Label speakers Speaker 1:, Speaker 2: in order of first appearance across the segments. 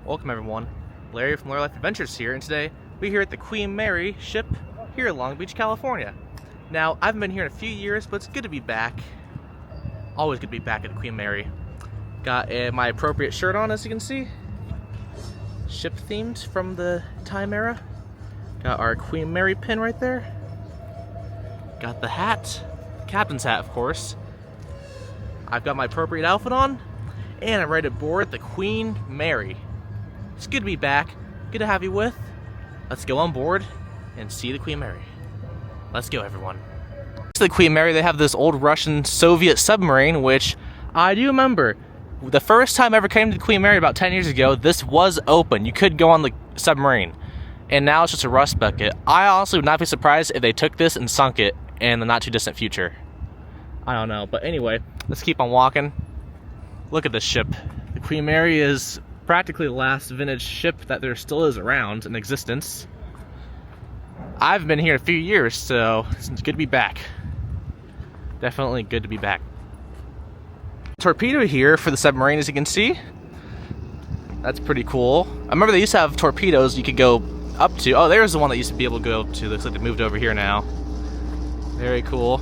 Speaker 1: Welcome everyone, Larry from Larry Life Adventures here, and today we're here at the Queen Mary ship here in Long Beach, California. Now, I haven't been here in a few years, but it's good to be back. Always good to be back at the Queen Mary. Got my appropriate shirt on, as you can see. Ship themed from the time era. Got our Queen Mary pin right there. Got the hat, captain's hat of course. I've got my appropriate outfit on, and I'm ready to board the Queen Mary. It's good to be back. Good to have you with. Let's go on board and see the Queen Mary. Let's go, everyone. To the Queen Mary, they have this old Russian Soviet submarine, which I do remember. The first time I ever came to the Queen Mary about 10 years ago, this was open. You could go on the submarine. And now it's just a rust bucket. I honestly would not be surprised if they took this and sunk it in the not too distant future. I don't know. But anyway, let's keep on walking. Look at this ship. The Queen Mary is practically the last vintage ship that there still is around in existence. I've been here a few years, so it's good to be back. Definitely good to be back. Torpedo here for the submarine, as you can see. That's pretty cool. I remember they used to have torpedoes you could go up to. Oh, there's the one that used to be able to go up to. Looks like they moved over here now. Very cool.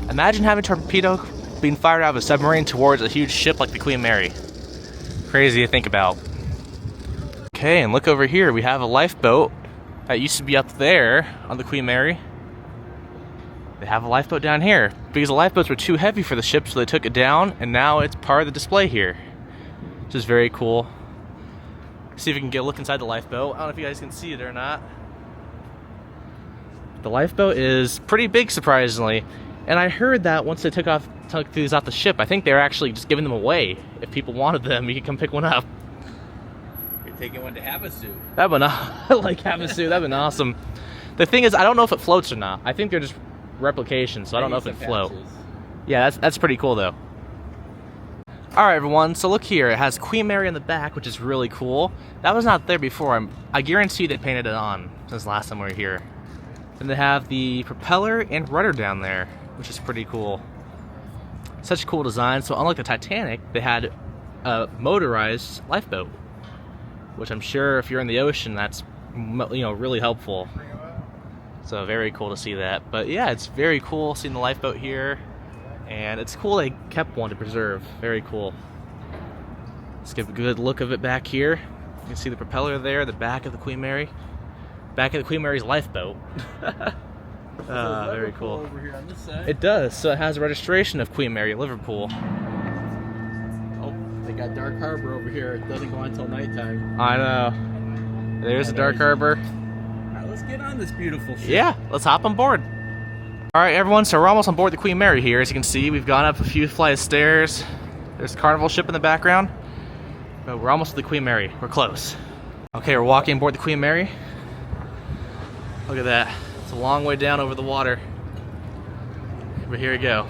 Speaker 1: Imagine having a torpedo being fired out of a submarine towards a huge ship like the Queen Mary. Crazy to think about. Okay, and look over here. We have a lifeboat that used to be up there on the Queen Mary. They have a lifeboat down here because the lifeboats were too heavy for the ship, so they took it down, and now it's part of the display here, which is very cool. See if we can get a look inside the lifeboat. I don't know if you guys can see it or not. The lifeboat is pretty big, surprisingly. And I heard that once they took these off the ship, I think they were actually just giving them away. If people wanted them, you could come pick one up.
Speaker 2: You're taking one to Havasu.
Speaker 1: That'd been like Havasu. That'd been awesome. The thing is, I don't know if it floats or not. I think they're just replications, so I don't know if it float. Yeah, that's pretty cool though. All right, everyone. So look here. It has Queen Mary in the back, which is really cool. That was not there before. I guarantee they painted it on since last time we were here. Then they have the propeller and rudder down there, which is pretty cool. Such cool design. So unlike the Titanic, they had a motorized lifeboat, which I'm sure if you're in the ocean, that's really helpful. So very cool to see that. But yeah, it's very cool seeing the lifeboat here, and it's cool they kept one to preserve. Very cool. Let's give a good look of it back here. You can see the propeller there, the back of the Queen Mary. Back of the Queen Mary's lifeboat. Very cool.
Speaker 2: Over here on this side.
Speaker 1: It does. So it has a registration of Queen Mary, Liverpool.
Speaker 2: Oh, they got Dark Harbor over here. It doesn't go on until nighttime.
Speaker 1: I know. There's the Dark Harbor.
Speaker 2: All right, let's get on this beautiful ship.
Speaker 1: Yeah, let's hop on board. All right, everyone. So we're almost on board the Queen Mary here. As you can see, we've gone up a few flight of stairs. There's a carnival ship in the background. But we're almost at the Queen Mary. We're close. Okay, we're walking aboard the Queen Mary. Look at that. It's a long way down over the water. But here we go.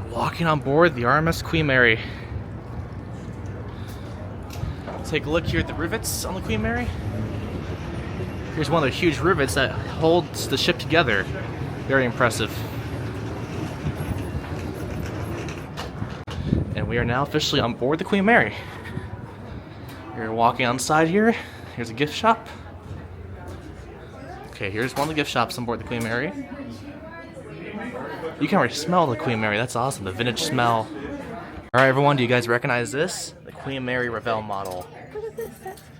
Speaker 1: Walking on board the RMS Queen Mary. Take a look here at the rivets on the Queen Mary. Here's one of the huge rivets that holds the ship together. Very impressive. And we are now officially on board the Queen Mary. We're walking on side here. Here's a gift shop. Okay, here's one of the gift shops on board the Queen Mary. You can already smell the Queen Mary. That's awesome. The vintage smell. All right, everyone. Do you guys recognize this? The Queen Mary Revell model.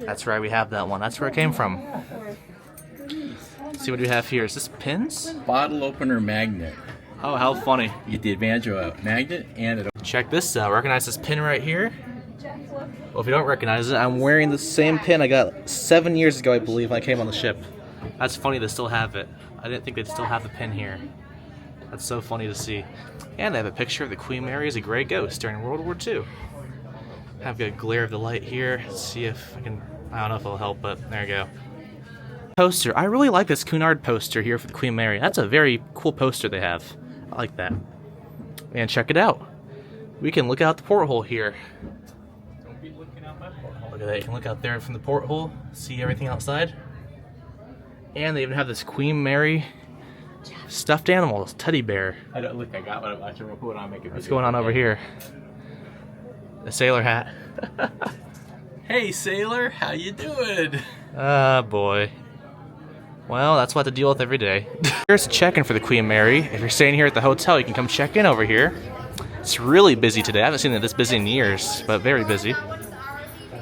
Speaker 1: That's right. We have that one. That's where it came from. Let's see what we have here. Is this pins?
Speaker 2: Bottle opener magnet.
Speaker 1: Oh, how funny.
Speaker 2: You get the advantage of a magnet and it.
Speaker 1: Check this out. Recognize this pin right here? Well, if you don't recognize it, I'm wearing the same pin I got 7 years ago, I believe, when I came on the ship. That's funny they still have it. I didn't think they'd still have the pin here. That's so funny to see. And they have a picture of the Queen Mary as a gray ghost during World War II. Have a glare of the light here. Let's see if I can... I don't know if it'll help, but there you go. Poster. I really like this Cunard poster here for the Queen Mary. That's a very cool poster they have. I like that. And check it out. We can look out the porthole here.
Speaker 2: Don't be looking out my porthole.
Speaker 1: Look at that. You can look out there from the porthole, see everything outside. And they even have this Queen Mary stuffed animal, this teddy bear.
Speaker 2: I don't look. I got what I'm watching. We'll put it on. Make it.
Speaker 1: What's going on over here? The sailor hat.
Speaker 2: Hey sailor, how you doing?
Speaker 1: Ah, boy. Well, that's what I have to deal with every day. Here's check-in for the Queen Mary. If you're staying here at the hotel, you can come check in over here. It's really busy today. I haven't seen it this busy in years, but very busy.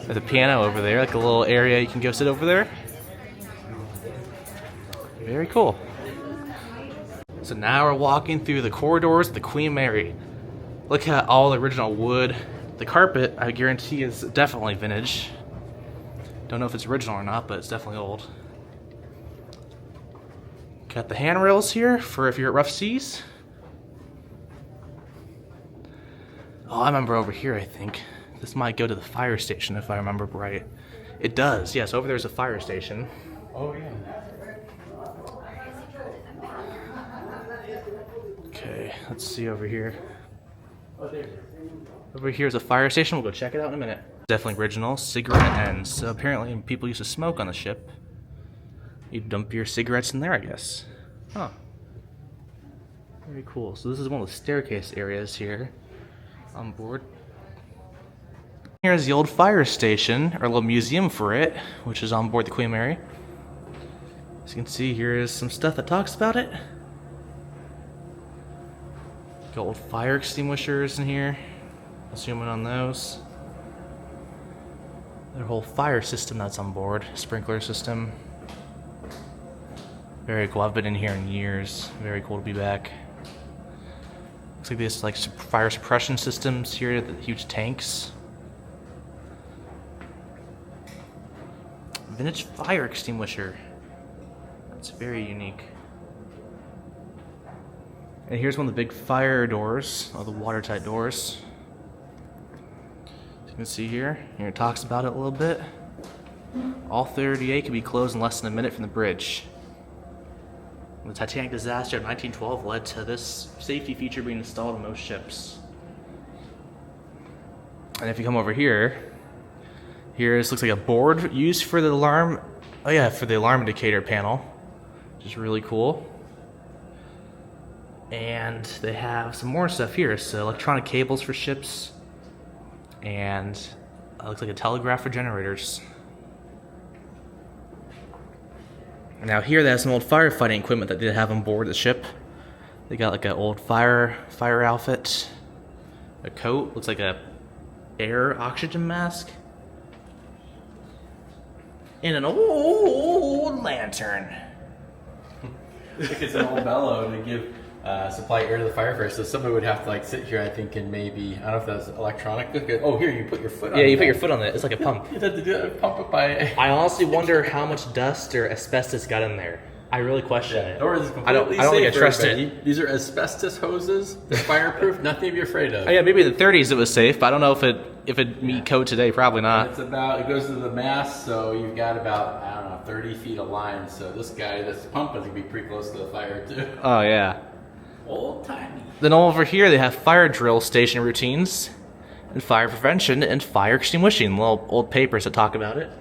Speaker 1: There's a piano over there, like a little area you can go sit over there. Very cool. So now we're walking through the corridors of the Queen Mary. Look at all the original wood. The carpet, I guarantee, is definitely vintage. Don't know if it's original or not, but it's definitely old. Got the handrails here for if you're at rough seas. Oh, I remember over here, I think. This might go to the fire station if I remember right. It does, yes, over there's a fire station.
Speaker 2: Oh yeah.
Speaker 1: Okay, let's see over here. Over here is a fire station. We'll go check it out in a minute. Definitely original cigarette ends. So apparently people used to smoke on the ship. You dump your cigarettes in there, I guess. Huh. Very cool. So this is one of the staircase areas here on board. Here's the old fire station, or a little museum for it, which is on board the Queen Mary. As you can see, here is some stuff that talks about it. Got old fire extinguishers in here. Zooming on those. Their whole fire system that's on board, sprinkler system. Very cool. I've been in here in years. Very cool to be back. Looks like this fire suppression systems here, the huge tanks. Vintage fire extinguisher. That's very unique. And here's one of the big fire doors, all the watertight doors. As you can see here it talks about it a little bit. All 38 can be closed in less than a minute from the bridge. The Titanic disaster of 1912 led to this safety feature being installed on most ships. And if you come over here, looks like a board used for the alarm. Oh yeah, for the alarm indicator panel, which is really cool. And they have some more stuff here. So electronic cables for ships, and looks like a telegraph for generators. Now here they have some old firefighting equipment that they have on board the ship. They got like an old fire outfit, a coat, looks like a air oxygen mask, and an old lantern.
Speaker 2: It's an old bellow to give supply air to the firefighter. So somebody would have to like sit here, I think, and maybe, I don't know if that's electronic. Oh, here, you put your foot on it.
Speaker 1: Yeah, you put your foot on it. It's like a pump.
Speaker 2: You have to do it, pump it by...
Speaker 1: I honestly wonder how much dust or asbestos got in there. I really question it.
Speaker 2: Or is it completely
Speaker 1: I don't think I
Speaker 2: safe
Speaker 1: trust
Speaker 2: for everybody?
Speaker 1: it.
Speaker 2: These are asbestos hoses. They're fireproof. Nothing to be afraid of.
Speaker 1: Oh yeah, maybe in the 30s it was safe, but I don't know if it meet code today. Probably not.
Speaker 2: It goes to the mast, so you've got about, I don't know, 30 feet of line. So this pump is going to be pretty close to the fire too.
Speaker 1: Oh yeah.
Speaker 2: Old timey.
Speaker 1: Then over here they have fire drill station routines, and fire prevention, and fire extinguishing. Little old papers that talk about it.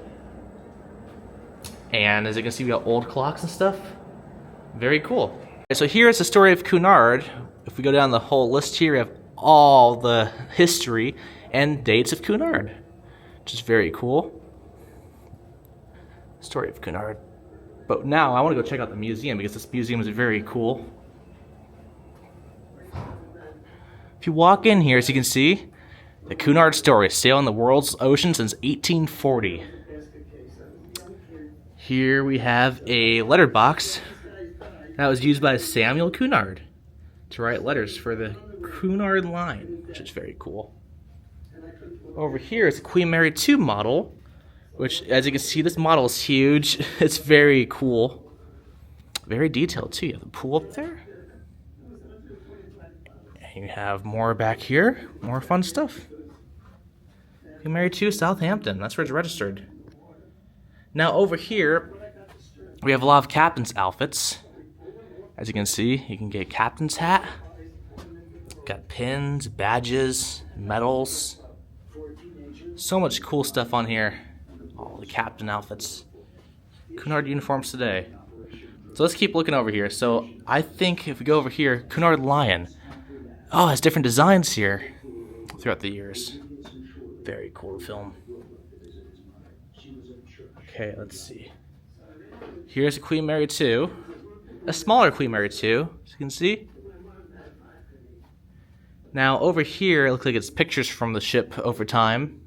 Speaker 1: And as you can see, we got old clocks and stuff. Very cool. So here's the story of Cunard. If we go down the whole list here, we have all the history and dates of Cunard, which is very cool. Story of Cunard. But now I want to go check out the museum because this museum is very cool. If you walk in here, as you can see, the Cunard story, sailing the world's ocean since 1840. Here we have a letterbox that was used by Samuel Cunard to write letters for the Cunard line, which is very cool. Over here is the Queen Mary 2 model, which, as you can see, this model is huge. It's very cool. Very detailed, too. You have the pool up there. And you have more back here. More fun stuff. Queen Mary 2, Southampton. That's where it's registered. Now, over here, we have a lot of captain's outfits. As you can see, you can get a captain's hat. Got pins, badges, medals. So much cool stuff on here. All the captain outfits. Cunard uniforms today. So let's keep looking over here. So I think if we go over here, Cunard Lion. Oh, it has different designs here throughout the years. Very cool film. Okay, let's see. Here's a Queen Mary 2. A smaller Queen Mary 2, as you can see. Now, over here, it looks like it's pictures from the ship over time.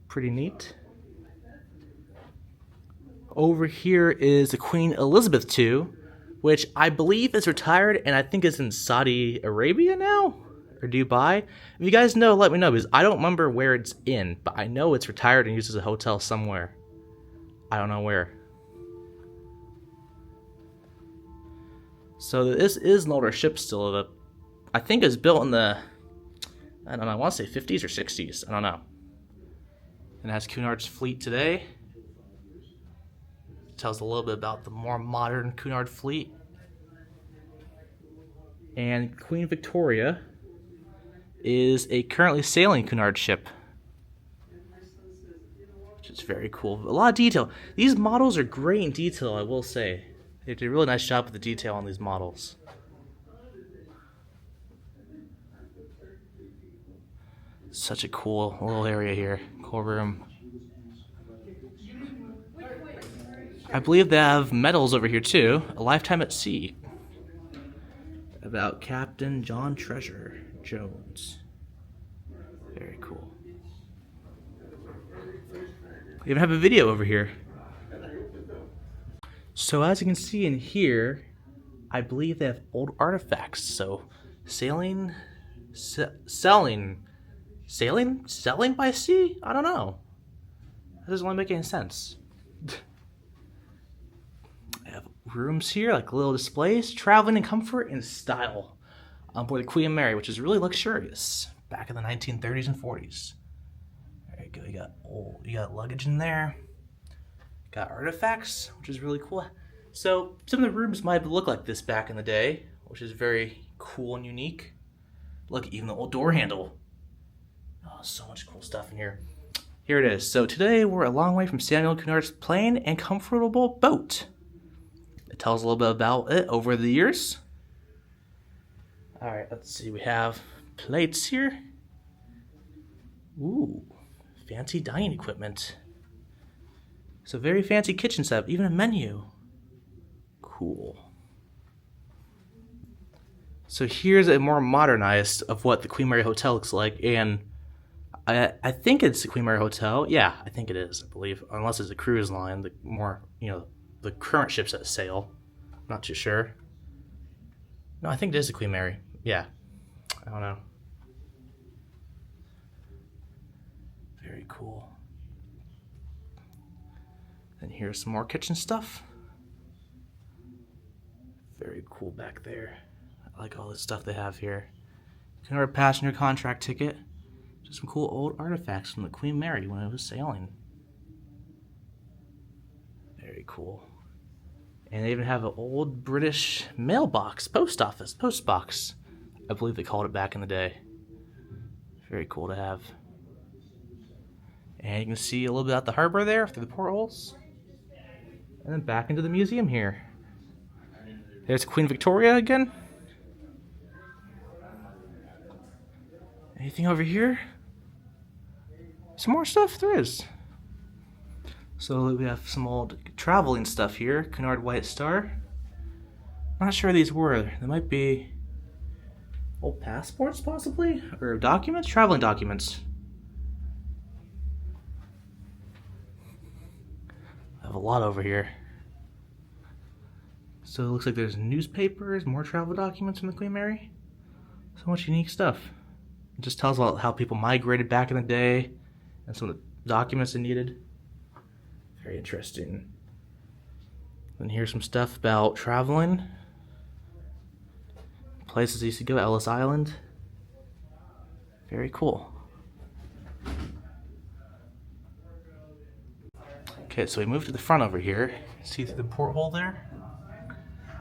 Speaker 1: Pretty neat. Over here is the Queen Elizabeth II, which I believe is retired, and I think is in Saudi Arabia now? Or Dubai? If you guys know, let me know, because I don't remember where it's in, but I know it's retired and used as a hotel somewhere. I don't know where. So this is an older ship still. I think it was built in the, I don't know, I want to say 50s or 60s. I don't know. And it has Cunard's fleet today. It tells a little bit about the more modern Cunard fleet. And Queen Victoria is a currently sailing Cunard ship, which is very cool. A lot of detail. These models are great in detail, I will say. They did a really nice job with the detail on these models. Such a cool little area here. Cool room. I believe they have medals over here too. A Lifetime at Sea. About Captain John Treasure Jones. Very cool. We even have a video over here. So as you can see in here, I believe they have old artifacts. So selling by sea? I don't know. That doesn't really make any sense. I have rooms here, like little displays, traveling in comfort and style on board the Queen Mary, which is really luxurious back in the 1930s and 40s. There you go. You got luggage in there. Got artifacts, which is really cool. So some of the rooms might look like this back in the day, which is very cool and unique. Look, even the old door handle. Oh, so much cool stuff in here. Here it is. So today we're a long way from Samuel Cunard's plain and comfortable boat. It tells a little bit about it over the years. All right, let's see. We have plates here. Ooh, fancy dining equipment. So very fancy kitchen setup, even a menu. Cool. So here's a more modernized of what the Queen Mary Hotel looks like, and I think it's the Queen Mary Hotel. Yeah, I think it is, I believe. Unless it's a cruise line, the more, the current ships that sail. I'm not too sure. No, I think it is the Queen Mary. Yeah. I don't know. Very cool. And here's some more kitchen stuff. Very cool back there. I like all the stuff they have here. Cunard passenger contract ticket. Just some cool old artifacts from the Queen Mary when it was sailing. Very cool. And they even have an old British mailbox, post box. I believe they called it back in the day. Very cool to have. And you can see a little bit out the harbor there through the portholes. And then back into the museum here. There's Queen Victoria again. Anything over here? Some more stuff? There is. So we have some old traveling stuff here. Cunard White Star. Not sure these were. They might be old passports, possibly? Or documents? Traveling documents. I have a lot over here. So it looks like there's newspapers, more travel documents from the Queen Mary. So much unique stuff. It just tells about how people migrated back in the day and some of the documents they needed. Very interesting. Then here's some stuff about traveling. Places I used to go, Ellis Island. Very cool. Okay, so we move to the front over here. See through the porthole there?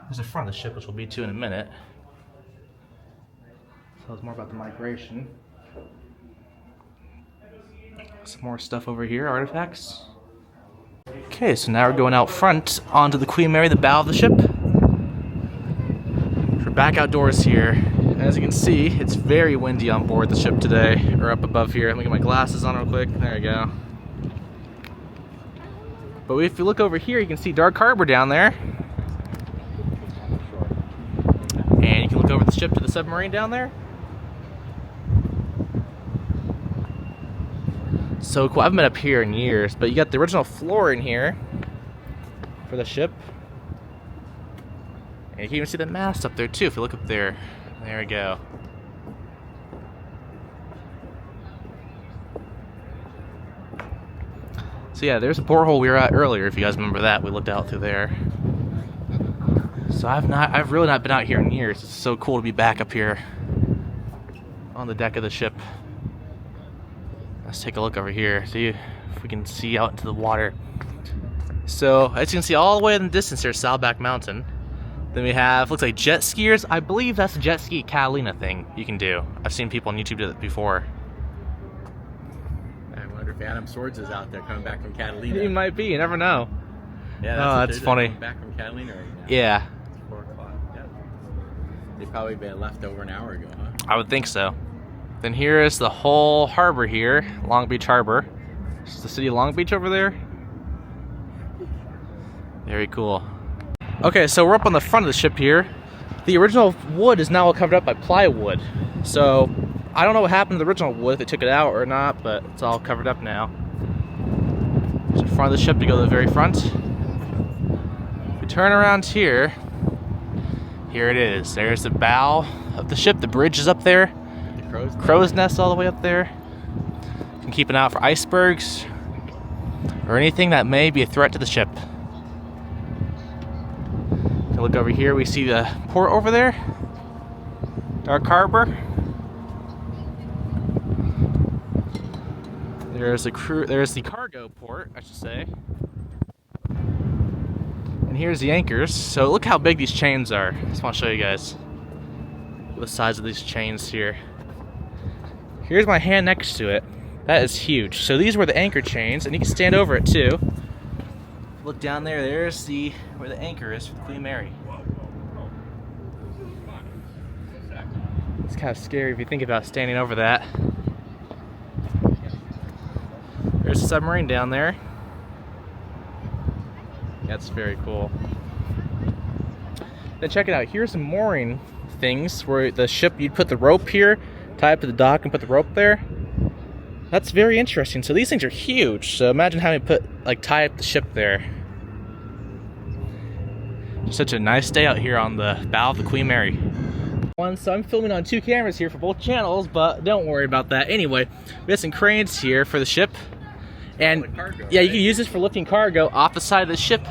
Speaker 1: There's the front of the ship, which we'll be to in a minute. Tell us more about the migration. Some more stuff over here, artifacts. Okay, so now we're going out front onto the Queen Mary, the bow of the ship. We're back outdoors here. And as you can see, it's very windy on board the ship today, or up above here. Let me get my glasses on real quick. There you go. But if you look over here, you can see Dark Harbor down there. And you can look over the ship to the submarine down there. So cool. I haven't been up here in years, but you got the original floor in here for the ship. And you can even see the mast up there too if you look up there. There we go. So yeah, there's a porthole we were at earlier, if you guys remember that. We looked out through there. So I've really not been out here in years. It's so cool to be back up here on the deck of the ship. Let's take a look over here, see if we can see out into the water. So as you can see all the way in the distance there's Saddleback Mountain. Then we have, looks like jet skiers. I believe that's a jet ski Catalina thing you can do. I've seen people on YouTube do it before.
Speaker 2: I wonder if Adam Swords is out there coming back from Catalina.
Speaker 1: He might be, you never know.
Speaker 2: Yeah,
Speaker 1: that's funny.
Speaker 2: Back from Catalina right now.
Speaker 1: Yeah.
Speaker 2: It's 4 o'clock. Yeah. They probably left over an hour ago, huh?
Speaker 1: I would think so. Then here is the whole harbor here, Long Beach Harbor. This is the city of Long Beach over there. Very cool. Okay, so we're up on the front of the ship here. The original wood is now all covered up by plywood. So I don't know what happened to the original wood, if they took it out or not, but it's all covered up now. There's the front of the ship to go to the very front. If we turn around here, here it is. There's the bow of the ship. The bridge is up there. Crow's nest all the way up there. You can keep an eye out for icebergs or anything that may be a threat to the ship. If you look over here, we see the port over there, Dark Harbor. There's the cargo port, I should say. And here's the anchors. So look how big these chains are. I just want to show you guys the size of these chains here. Here's my hand next to it. That is huge. So these were the anchor chains, and you can stand over it too. Look down there, there's where the anchor is for the Queen Mary. It's kind of scary if you think about standing over that. There's a submarine down there. That's very cool. Then check it out, here's some mooring things where the ship, you'd put the rope here, tie it to the dock and put the rope there. That's very interesting. So these things are huge. So imagine having to tie up the ship there. Such a nice day out here on the bow of the Queen Mary. So I'm filming on 2 cameras here for both channels, but don't worry about that. Anyway, we have some cranes here for the ship. And cargo, yeah, right? You can use this for lifting cargo off the side of the ship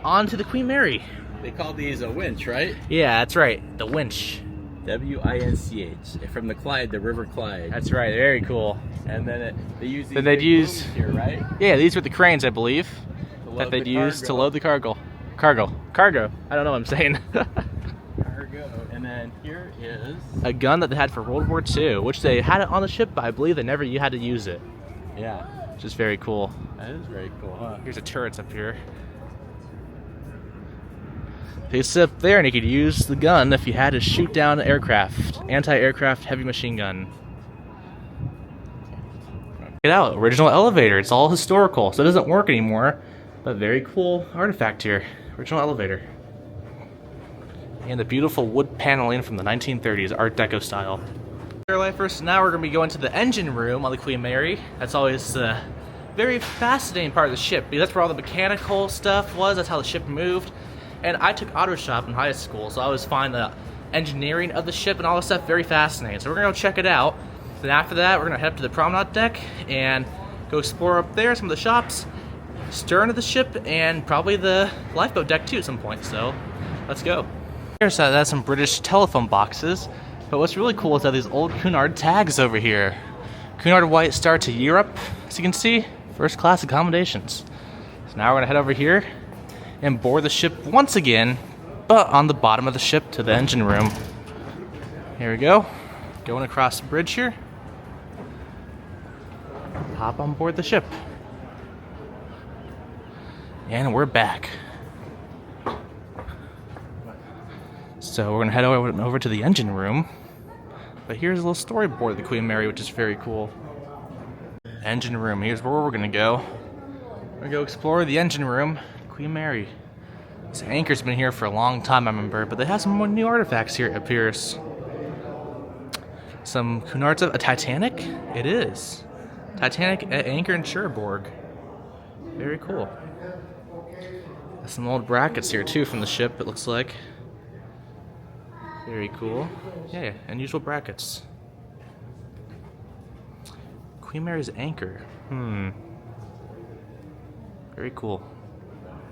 Speaker 1: onto the Queen Mary.
Speaker 2: They call these a winch, right?
Speaker 1: Yeah, that's right. The winch.
Speaker 2: W-I-N-C-H. From the Clyde, the River Clyde.
Speaker 1: That's right. Very cool.
Speaker 2: And then they use these.
Speaker 1: Then they'd use
Speaker 2: here, right?
Speaker 1: Yeah, these were the cranes, I believe, that they'd use to load the cargo. Cargo. I don't know what I'm saying.
Speaker 2: Cargo. And then here is
Speaker 1: a gun that they had for World War II, which they had it on the ship, but I believe they never had to use it.
Speaker 2: Yeah.
Speaker 1: Which is very cool.
Speaker 2: That is very cool, huh?
Speaker 1: Here's a turret up here. You sit up there and you could use the gun if you had to shoot down an aircraft. Anti-aircraft heavy machine gun. Check it out, original elevator. It's all historical, so it doesn't work anymore. But very cool artifact here. Original elevator. And the beautiful wood paneling from the 1930s, Art Deco style. Lifers, now we're going to be going to the engine room on the Queen Mary. That's always the very fascinating part of the ship, because that's where all the mechanical stuff was. That's how the ship moved. And I took auto shop in high school, so I always find the engineering of the ship and all this stuff very fascinating. So we're going to go check it out. Then after that, we're going to head up to the promenade deck and go explore up there, some of the shops, stern of the ship, and probably the lifeboat deck too at some point. So let's go. Here's that's some British telephone boxes. But what's really cool is that these old Cunard tags over here. Cunard White Star to Europe, as you can see, first class accommodations. So now we're going to head over here and board the ship once again, but on the bottom of the ship to the engine room. Here we go. Going across the bridge here. Hop on board the ship. And we're back. So we're going to head over to the engine room. But here's a little storyboard of the Queen Mary, which is very cool. Engine room, here's where we're going to go. gonna go explore the engine room. Queen Mary. This anchor's been here for a long time, I remember, but they have some more new artifacts here, it appears. Some Cunards of a Titanic? It is. Titanic anchor and Cherbourg. Very cool. Some old brackets here too from the ship, it looks like. Very cool. Yeah, unusual brackets. Queen Mary's anchor. Very cool.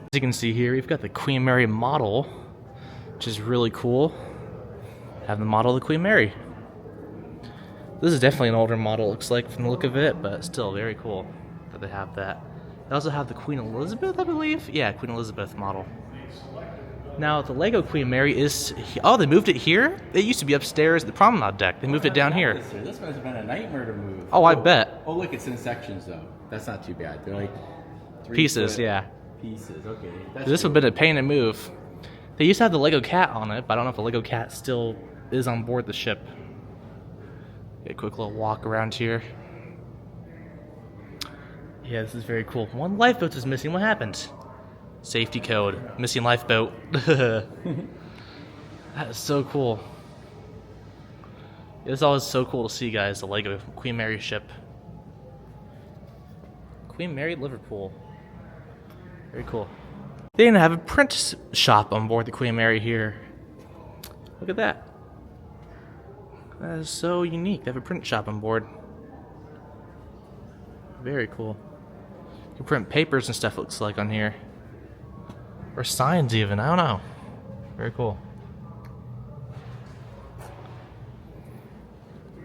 Speaker 1: As you can see here, we've got the Queen Mary model, which is really cool. Have the model of the Queen Mary. This is definitely an older model, looks like, from the look of it, but still very cool that they have that. They also have the Queen Elizabeth, I believe? Yeah, Queen Elizabeth model. Now, the Lego Queen Mary is... Oh, they moved it here? It used to be upstairs at the promenade deck. They moved it down here.
Speaker 2: This must have been a nightmare to move.
Speaker 1: Oh, I bet.
Speaker 2: Oh, look, it's in sections, though. That's not too bad. They're like...
Speaker 1: Pieces, yeah.
Speaker 2: Pieces, okay.
Speaker 1: This would have been a pain to move. They used to have the Lego cat on it, but I don't know if the Lego cat still is on board the ship. Get a quick little walk around here. Yeah, this is very cool. One lifeboat is missing. What happened? Safety code. Missing lifeboat. That is so cool. It's always so cool to see, guys, the Lego Queen Mary ship. Queen Mary, Liverpool. Very cool. They even have a print shop on board the Queen Mary here. Look at that. That is so unique. They have a print shop on board. Very cool. You can print papers and stuff, looks like, on here. Or signs, even. I don't know. Very cool.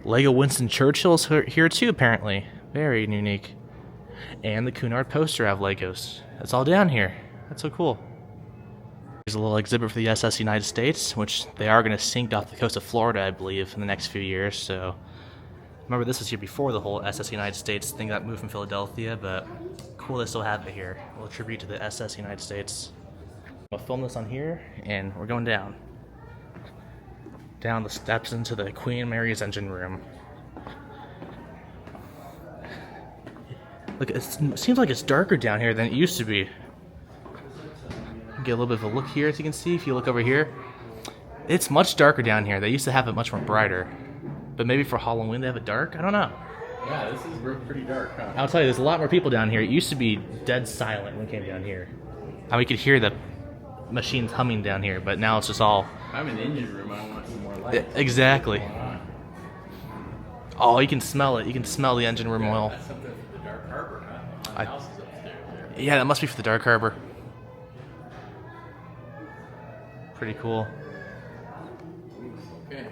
Speaker 1: Lego Winston Churchill's here too, apparently. Very unique. And the Cunard poster have Legos. That's all down here. That's so cool. Here's a little exhibit for the SS United States, which they are going to sink off the coast of Florida, I believe, in the next few years. So, remember, this was here before the whole SS United States thing got moved from Philadelphia, but cool they still have it here. A little tribute to the SS United States. I'll film this on here, and we're going down. Down the steps into the Queen Mary's engine room. Look, it seems like it's darker down here than it used to be. Get a little bit of a look here, as you can see. If you look over here, it's much darker down here. They used to have it much more brighter, but maybe for Halloween they have it dark. I don't know.
Speaker 2: Yeah, this is pretty dark, huh?
Speaker 1: I'll tell you, there's a lot more people down here. It used to be dead silent when we came down here. And we could hear the machines humming down here, but now it's just all...
Speaker 2: I'm in the engine room. I want some more light.
Speaker 1: Exactly. Oh, you can smell it. You can smell the engine room oil.
Speaker 2: That's something for the Dark Harbor, huh? My house is upstairs.
Speaker 1: Yeah, that must be for the Dark Harbor. Pretty cool.
Speaker 2: Okay.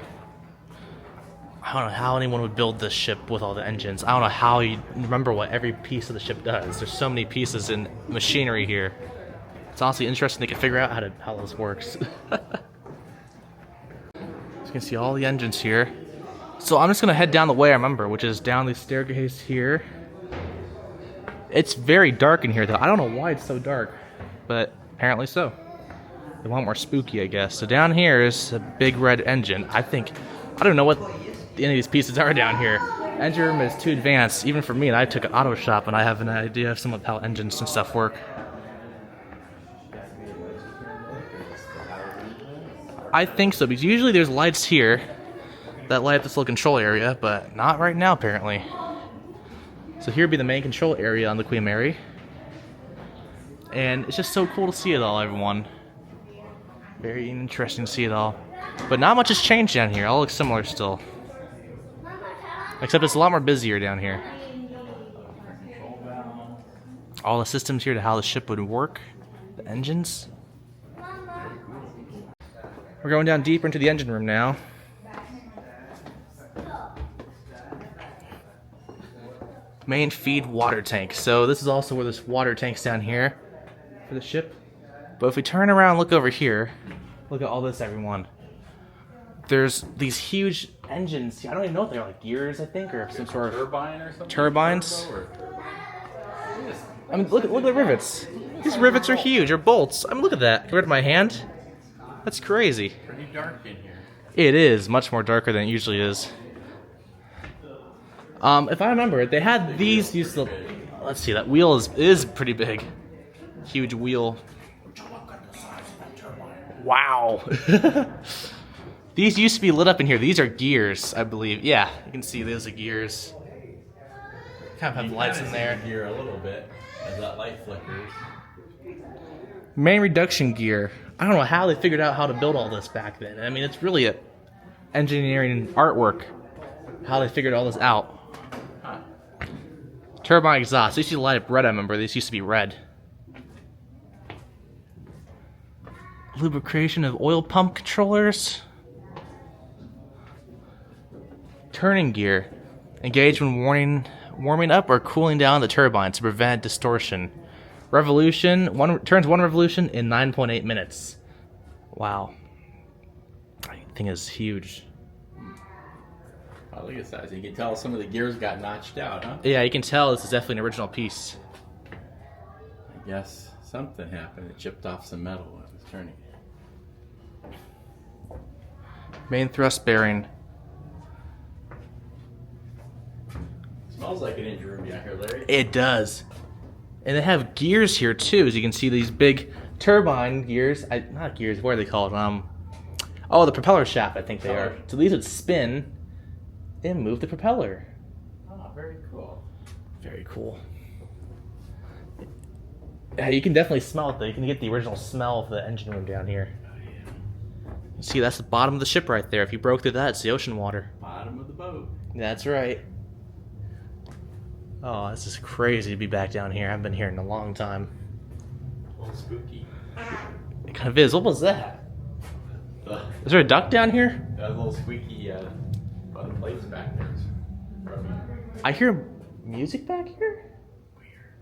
Speaker 1: I don't know how anyone would build this ship with all the engines. I don't know how you remember what every piece of the ship does. There's so many pieces and machinery here. It's honestly interesting they can figure out how this works. So you can see all the engines here. So I'm just gonna head down the way I remember, which is down the staircase here. It's very dark in here though. I don't know why it's so dark, but apparently so. They want more spooky, I guess. So down here is a big red engine. I don't know what any of these pieces are down here. Engine room is too advanced, even for me, and I took an auto shop and I have an idea of some of how engines and stuff work. I think so, because usually there's lights here that light up this little control area, but not right now, apparently. So here would be the main control area on the Queen Mary. And it's just so cool to see it all, everyone. Very interesting to see it all. But not much has changed down here. All looks similar still. Except it's a lot more busier down here. All the systems here to how the ship would work. The engines. We're going down deeper into the engine room now. Main feed water tank. So this is also where this water tank's down here for the ship. But if we turn around and look over here, look at all this, everyone. There's these huge engines. I don't even know if they're like gears, I think, or some sort of
Speaker 2: turbine or something.
Speaker 1: Turbines. I mean, look at the rivets. These rivets are huge, or bolts. I mean, look at that compared to my hand. That's crazy.
Speaker 2: Pretty dark in here.
Speaker 1: It is much more darker than it usually is. If I remember, they had these used to Let's see, that wheel is pretty big. Huge wheel. Wow. These used to be lit up in here. These are gears, I believe. Yeah, you can see those are gears. Kind of have lights in there.
Speaker 2: Gear a little bit as that light flickers.
Speaker 1: Main reduction gear. I don't know how they figured out how to build all this back then. I mean, it's really a engineering artwork. How they figured all this out.
Speaker 2: Huh.
Speaker 1: Turbine exhaust. They used to light up red, I remember. These used to be red. Lubrication of oil pump controllers. Turning gear. Engage when warming up or cooling down the turbine to prevent distortion. Revolution. Turns one revolution in 9.8 minutes. Wow. That thing is huge.
Speaker 2: Oh, look at the size. You can tell some of the gears got notched out, huh?
Speaker 1: Yeah, you can tell this is definitely an original piece.
Speaker 2: I guess something happened. It chipped off some metal when it was turning.
Speaker 1: Main thrust bearing.
Speaker 2: Smells like an engine room down here, Larry.
Speaker 1: It does. And they have gears here too, as you can see these big turbine gears. Not gears, what are they called? Oh, the propeller shaft, I think they are. So these would spin and move the propeller.
Speaker 2: Oh, very cool.
Speaker 1: Very cool. Yeah, you can definitely smell it though. You can get the original smell of the engine room down here.
Speaker 2: Oh, yeah.
Speaker 1: See, that's the bottom of the ship right there. If you broke through that, it's the ocean water.
Speaker 2: Bottom of the boat.
Speaker 1: That's right. Oh, this is crazy to be back down here. I haven't been here in a long time.
Speaker 2: A little spooky.
Speaker 1: It kind of is. What was that? Is there a duck down here?
Speaker 2: That little squeaky plates back there.
Speaker 1: I hear music back here?
Speaker 2: Weird.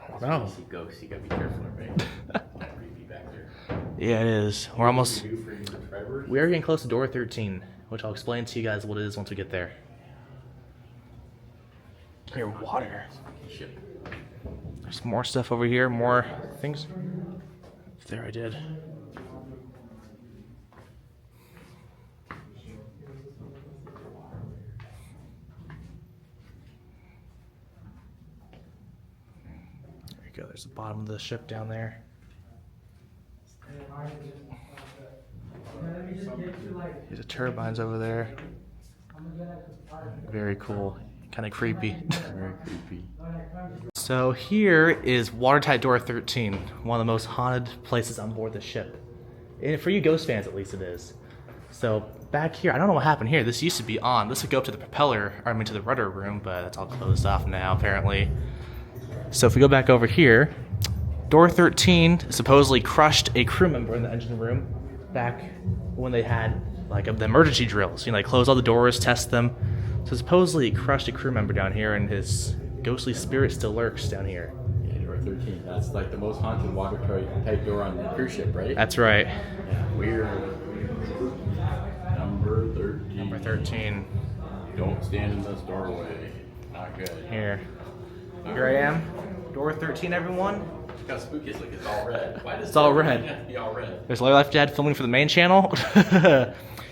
Speaker 1: I don't know.
Speaker 2: You see ghosts, you gotta be careful, right? Creepy back there.
Speaker 1: Yeah, it is. We're almost...
Speaker 2: Do for your subscribers?
Speaker 1: We are getting close to door 13, which I'll explain to you guys what it is once we get there. Here, water.
Speaker 2: Ship.
Speaker 1: There's more stuff over here, more things. There, I did. There you go, there's the bottom of the ship down there. Here's the turbines over there. Very cool. Kind of creepy.
Speaker 2: Very creepy.
Speaker 1: So here is watertight door 13, one of the most haunted places on board the ship. And for you ghost fans, at least it is. So back here, I don't know what happened here. This used to be on. This would go up to the propeller, or I mean to the rudder room, but that's all closed off now, apparently. So if we go back over here, door 13 supposedly crushed a crew member in the engine room back when they had like the emergency drills. You know, they close all the doors, test them. So supposedly he crushed a crew member down here, and his ghostly spirit still lurks down here.
Speaker 2: Yeah, door 13. That's like the most haunted watertight door on the cruise ship, right?
Speaker 1: That's right.
Speaker 2: Yeah, weird. Number 13.
Speaker 1: Number 13.
Speaker 2: Don't stand in this doorway. Not good.
Speaker 1: Here. Here I am. Door 13, everyone.
Speaker 2: Look how spooky it's like. It's all red. Why does
Speaker 1: It's all
Speaker 2: it
Speaker 1: red.
Speaker 2: have to be all red?
Speaker 1: There's Larry Life Dad filming for the main channel.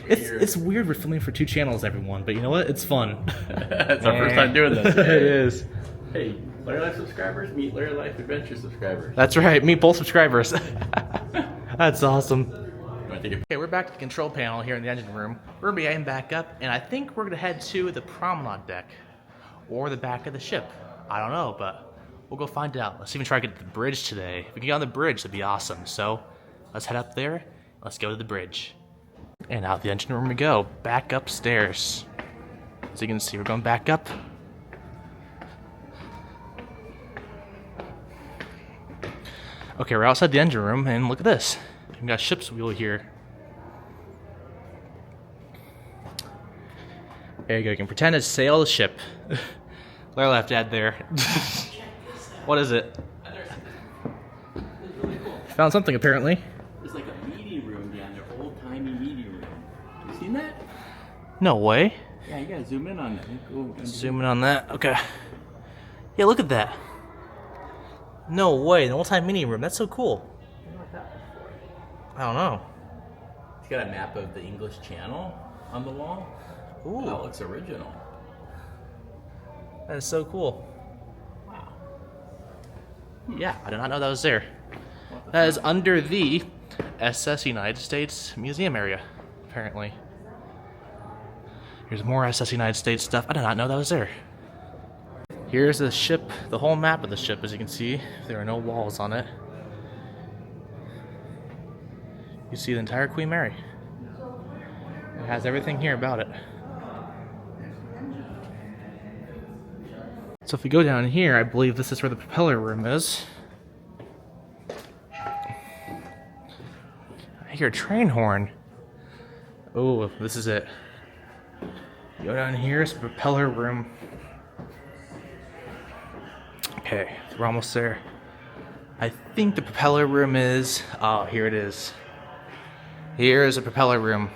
Speaker 1: It's weird we're filming for two channels, everyone, but you know what? It's fun.
Speaker 2: It's our first time doing this.
Speaker 1: It is.
Speaker 2: Hey, Larry Life subscribers, meet Larry Life Adventure subscribers.
Speaker 1: That's right. Meet both subscribers. That's awesome.
Speaker 2: You wanna take a
Speaker 1: Okay, we're back to the control panel here in the engine room. We're gonna be heading back up, and I think we're gonna head to the promenade deck or the back of the ship. I don't know, but we'll go find out. Let's even try to get to the bridge today. If we can get on the bridge, that'd be awesome. So let's head up there. Let's go to the bridge. And out the engine room we go. Back upstairs. As you can see, we're going back up. Okay, we're outside the engine room, and look at this. We've got ship's wheel here. There you go. You can pretend to sail the ship. Larry left Dad there. What is it? Found something apparently.
Speaker 2: There's like a meeting room down there, old-timey meeting room. You seen that?
Speaker 1: No way.
Speaker 2: Yeah, you gotta zoom in on that. Go
Speaker 1: Zoom in on that. Okay. Yeah, look at that. No way, an old-time mini room. That's so cool. I don't know.
Speaker 2: It's got a map of the English Channel on the wall.
Speaker 1: Ooh.
Speaker 2: That looks original.
Speaker 1: That is so cool.
Speaker 2: Wow.
Speaker 1: Yeah, I did not know that was there. That is under the SS United States Museum area, apparently. Here's more SS United States stuff. I did not know that was there. Here's the ship, the whole map of the ship, as you can see. There are no walls on it. You see the entire Queen Mary. It has everything here about it. So if we go down here, I believe this is where the propeller room is. I hear a train horn. Oh, this is it. Go down here, it's the propeller room. Okay, we're almost there. I think the propeller room is... Oh, here it is. Here is a propeller room.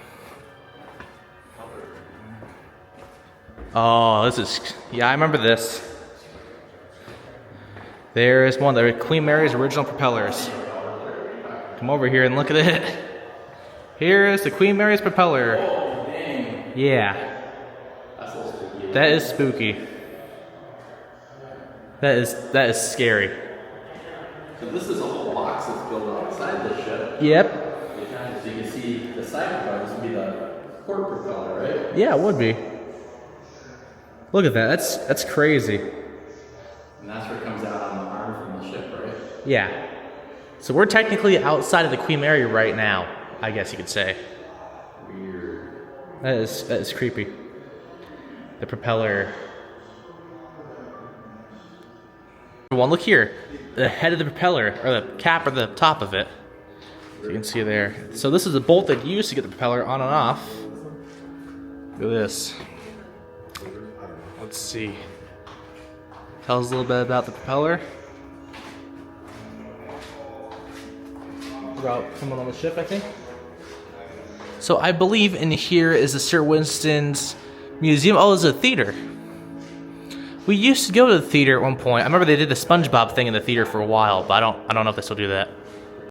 Speaker 1: Oh, this is... Yeah, I remember this. There is one of the Queen Mary's original propellers. Come over here and look at it. Here is the Queen Mary's propeller.
Speaker 2: Oh, dang.
Speaker 1: Yeah.
Speaker 2: That's a little spooky.
Speaker 1: That is spooky. That is scary.
Speaker 2: So this is a whole box that's built outside the ship.
Speaker 1: Yep.
Speaker 2: So you can see the side part. This would be the port propeller, right?
Speaker 1: Yeah, it would be. Look at that. That's crazy.
Speaker 2: And that's where it comes out on the arm from the ship, right?
Speaker 1: Yeah. So we're technically outside of the Queen Mary right now, I guess you could say.
Speaker 2: Weird.
Speaker 1: That is creepy. The propeller. One, look here. The head of the propeller, or the cap or the top of it. So you can see there. So this is the bolt that you used to get the propeller on and off. Look at this. Let's see. Tell us a little bit about the propeller. About someone on the ship, I think. So I believe in here is the Sir Winston's museum. Oh, it's a theater. We used to go to the theater at one point. I remember they did the SpongeBob thing in the theater for a while, but I don't know if they still do that.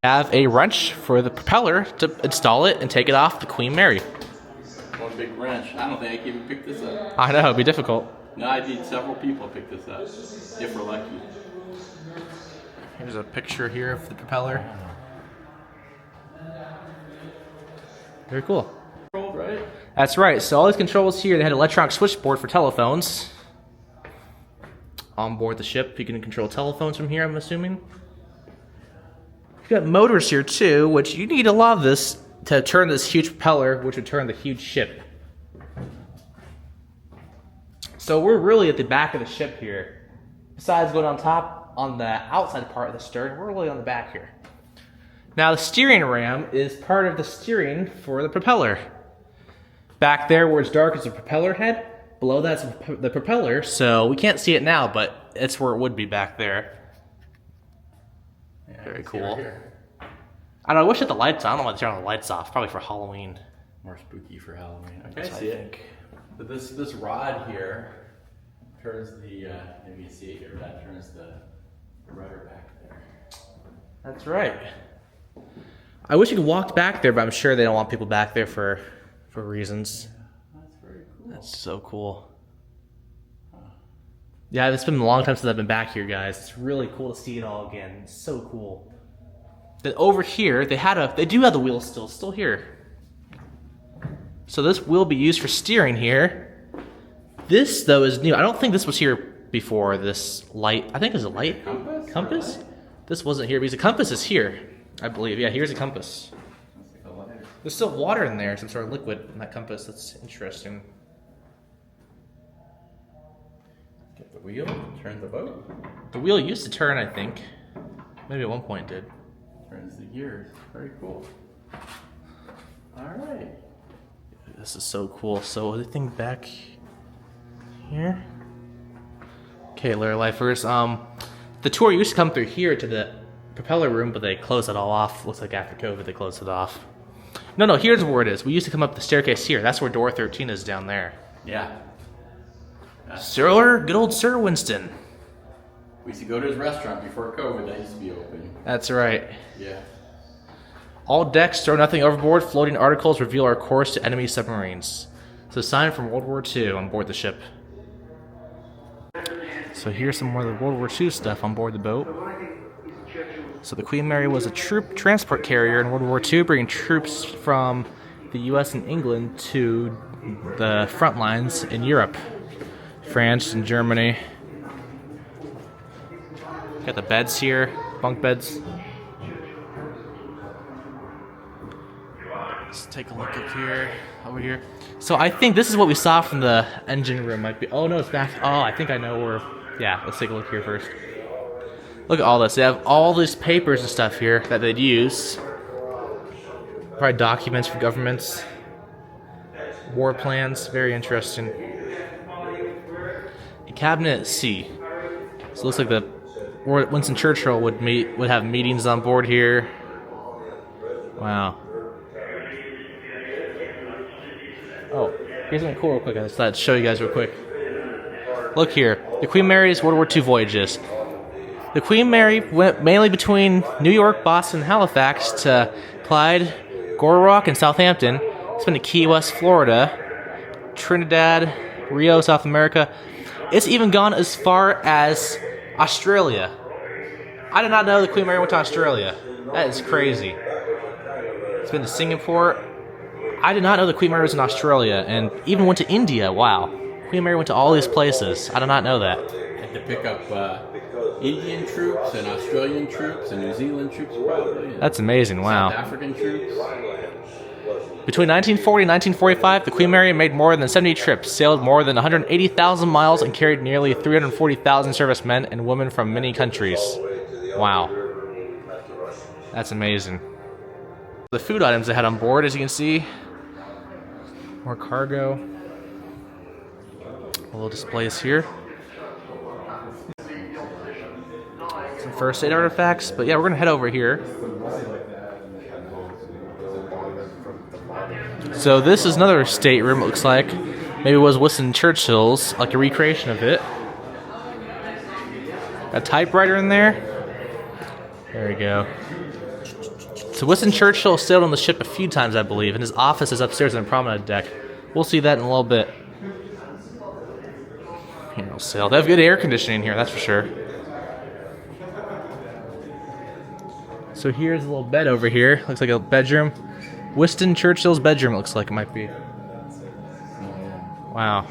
Speaker 1: Have a wrench for the propeller to install it and take it off the Queen Mary.
Speaker 2: One big wrench. I don't think I can even pick this up.
Speaker 1: I know, it'd be difficult.
Speaker 2: No, I need several people to pick this up, if we're lucky.
Speaker 1: Here's a picture here of the propeller. Very cool.
Speaker 2: Right?
Speaker 1: That's right. So all these controls here, they had an electronic switchboard for telephones. On board the ship, you can control telephones from here, I'm assuming. You've got motors here too, which you need a lot of this to turn this huge propeller, which would turn the huge ship. So we're really at the back of the ship here. Besides going on top, on the outside part of the stern, we're really on the back here. Now the steering ram is part of the steering for the propeller. Back there where it's dark is the propeller head. Below that's the propeller, so we can't see it now, but it's where it would be back there.
Speaker 2: Yeah,
Speaker 1: very
Speaker 2: right
Speaker 1: cool.
Speaker 2: here.
Speaker 1: I don't know, I wish I had the lights on. I don't know why they turn the lights off. Probably for Halloween.
Speaker 2: More spooky for Halloween. Okay,
Speaker 1: That's
Speaker 2: I
Speaker 1: what
Speaker 2: see
Speaker 1: I
Speaker 2: it. But this rod here turns the, maybe you see it here, that turns the rudder back there.
Speaker 1: That's right. I wish you could walk back there, but I'm sure they don't want people back there for reasons.
Speaker 2: That's very cool.
Speaker 1: That's so cool. Yeah, it's been a long time since I've been back here, guys. It's really cool to see it all again. It's so cool. Then over here, they do have the wheels still here. So this will be used for steering here. This, though, is new. I don't think this was here before, this light. I think it's a light. Compass? This wasn't here, because the compass is here, I believe. Yeah, here's a compass. There's still water in there, some sort of liquid in that compass. That's interesting.
Speaker 2: Get the wheel, turn the boat.
Speaker 1: The wheel used to turn, I think. Maybe at one point it did.
Speaker 2: Turns the gears. Very cool. Alright.
Speaker 1: This is so cool. So anything back here? Okay, Larry Lifers. The tour used to come through here to the propeller room, but they closed it all off. Looks like after COVID they closed it off. No, here's where it is. We used to come up the staircase here. That's where door 13 is down there.
Speaker 2: Yeah.
Speaker 1: Good old Sir Winston.
Speaker 2: We used to go to his restaurant before COVID. That used to be open.
Speaker 1: That's right.
Speaker 2: Yeah.
Speaker 1: All decks, throw nothing overboard. Floating articles reveal our course to enemy submarines. It's a sign from World War II on board the ship. So here's some more of the World War II stuff on board the boat. So the Queen Mary was a troop transport carrier in World War II, bringing troops from the U.S. and England to the front lines in Europe, France and Germany. Got the beds here, bunk beds. Let's take a look up here, over here. So I think this is what we saw from the engine room. Might be. Oh no, it's back. Oh, I think I know where. Yeah, let's take a look here first. Look at all this. They have all these papers and stuff here that they'd use. Probably documents for governments. War plans. Very interesting. A cabinet C. So it looks like the Winston Churchill would have meetings on board here. Wow. Oh, here's something cool real quick. I just thought I'd show you guys real quick. Look here. The Queen Mary's World War II voyages. The Queen Mary went mainly between New York, Boston, Halifax to Clyde, Gorrock, and Southampton. It's been to Key West, Florida, Trinidad, Rio, South America. It's even gone as far as Australia. I did not know the Queen Mary went to Australia. That is crazy. It's been to Singapore. I did not know the Queen Mary was in Australia, and even went to India. Wow. Queen Mary went to all these places. I did not know that.
Speaker 2: Had to pick up Indian troops and Australian troops and New Zealand troops probably.
Speaker 1: That's amazing. Wow.
Speaker 2: South African troops.
Speaker 1: Between 1940 and 1945, the Queen Mary made more than 70 trips, sailed more than 180,000 miles, and carried nearly 340,000 servicemen and women from many countries. Wow. That's amazing. The food items they had on board, as you can see. More cargo. Little displays here. Some first aid artifacts, but yeah, we're gonna head over here. So this is another stateroom, it looks like. Maybe it was Winston Churchill's, like a recreation of it. A typewriter in there. There we go. So Winston Churchill sailed on the ship a few times, I believe, and his office is upstairs on the promenade deck. We'll see that in a little bit. Here, we'll sail. They have good air conditioning here, that's for sure. So here's a little bed over here. Looks like a bedroom. Winston Churchill's bedroom, it looks like it might be. Wow.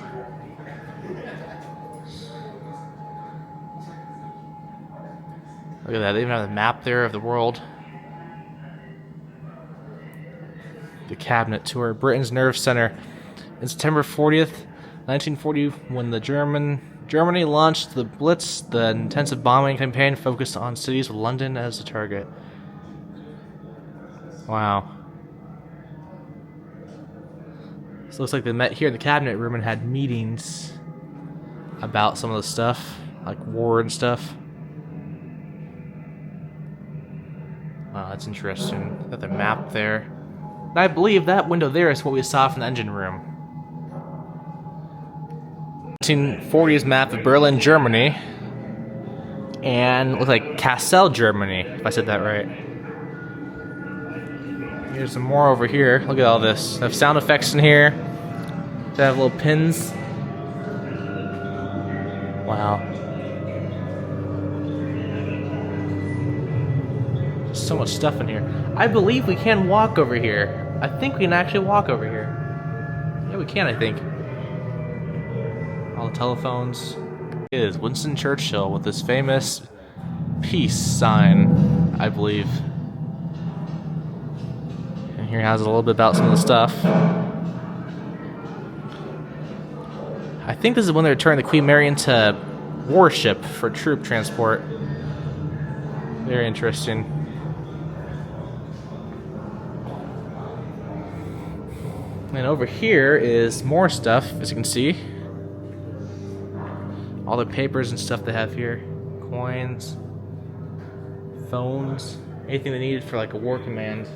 Speaker 1: Look at that. They even have the map there of the world. The cabinet tour. Britain's nerve center. In September 40th, 1940, when Germany launched the Blitz, the intensive bombing campaign focused on cities with London as the target. Wow. So it looks like they met here in the cabinet room and had meetings about some of the stuff, like war and stuff. Wow, that's interesting. Got the map there. And I believe that window there is what we saw from the engine room. 1940s map of Berlin, Germany. And looks like Kassel, Germany, if I said that right. Here's some more over here. Look at all this. They have sound effects in here. They have little pins. Wow. There's so much stuff in here. I believe we can walk over here. I think we can actually walk over here. Yeah, we can, I think. All the telephones. It is Winston Churchill with this famous peace sign, I believe. And here has a little bit about some of the stuff. I think this is when they're turning the Queen Mary into warship for troop transport. Very interesting. And over here is more stuff, as you can see. All the papers and stuff they have here. Coins. Phones. Anything they needed for like a war command.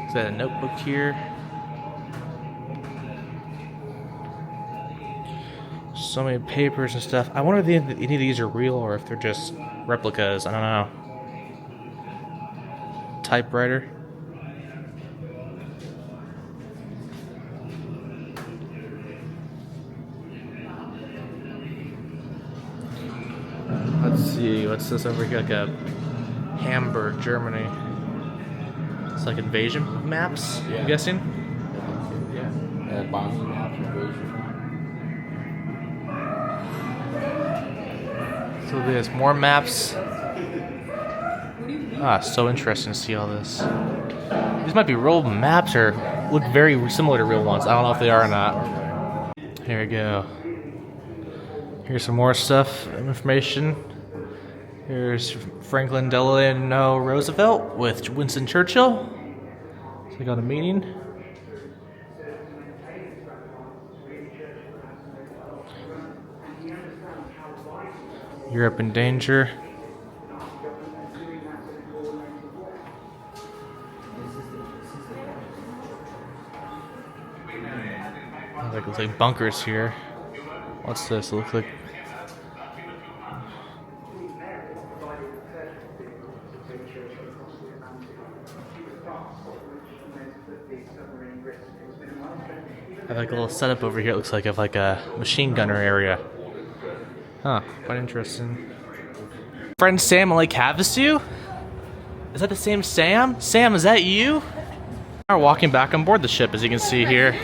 Speaker 1: Is that a notebook here? So many papers and stuff. I wonder if any of these are real or if they're just replicas. I don't know. Typewriter. see, what's this over here? Like a Hamburg, Germany. It's like invasion maps,
Speaker 2: Yeah.
Speaker 1: I'm guessing.
Speaker 2: Yeah. Bombing maps, invasion.
Speaker 1: So there's more maps. Ah, so interesting to see all this. These might be real maps or look very similar to real ones. I don't know if they are or not. Here we go. Here's some more stuff, information. Here's Franklin Delano Roosevelt with Winston Churchill. So they got a meeting. Europe in danger. It looks like bunkers here. What's this? It looks like. I have like a little setup over here. It looks like of like a machine gunner area. Huh, quite interesting. Friend Sam in Lake Havasu? Is that the same Sam? Sam, is that you? We're walking back on board the ship, as you can see here.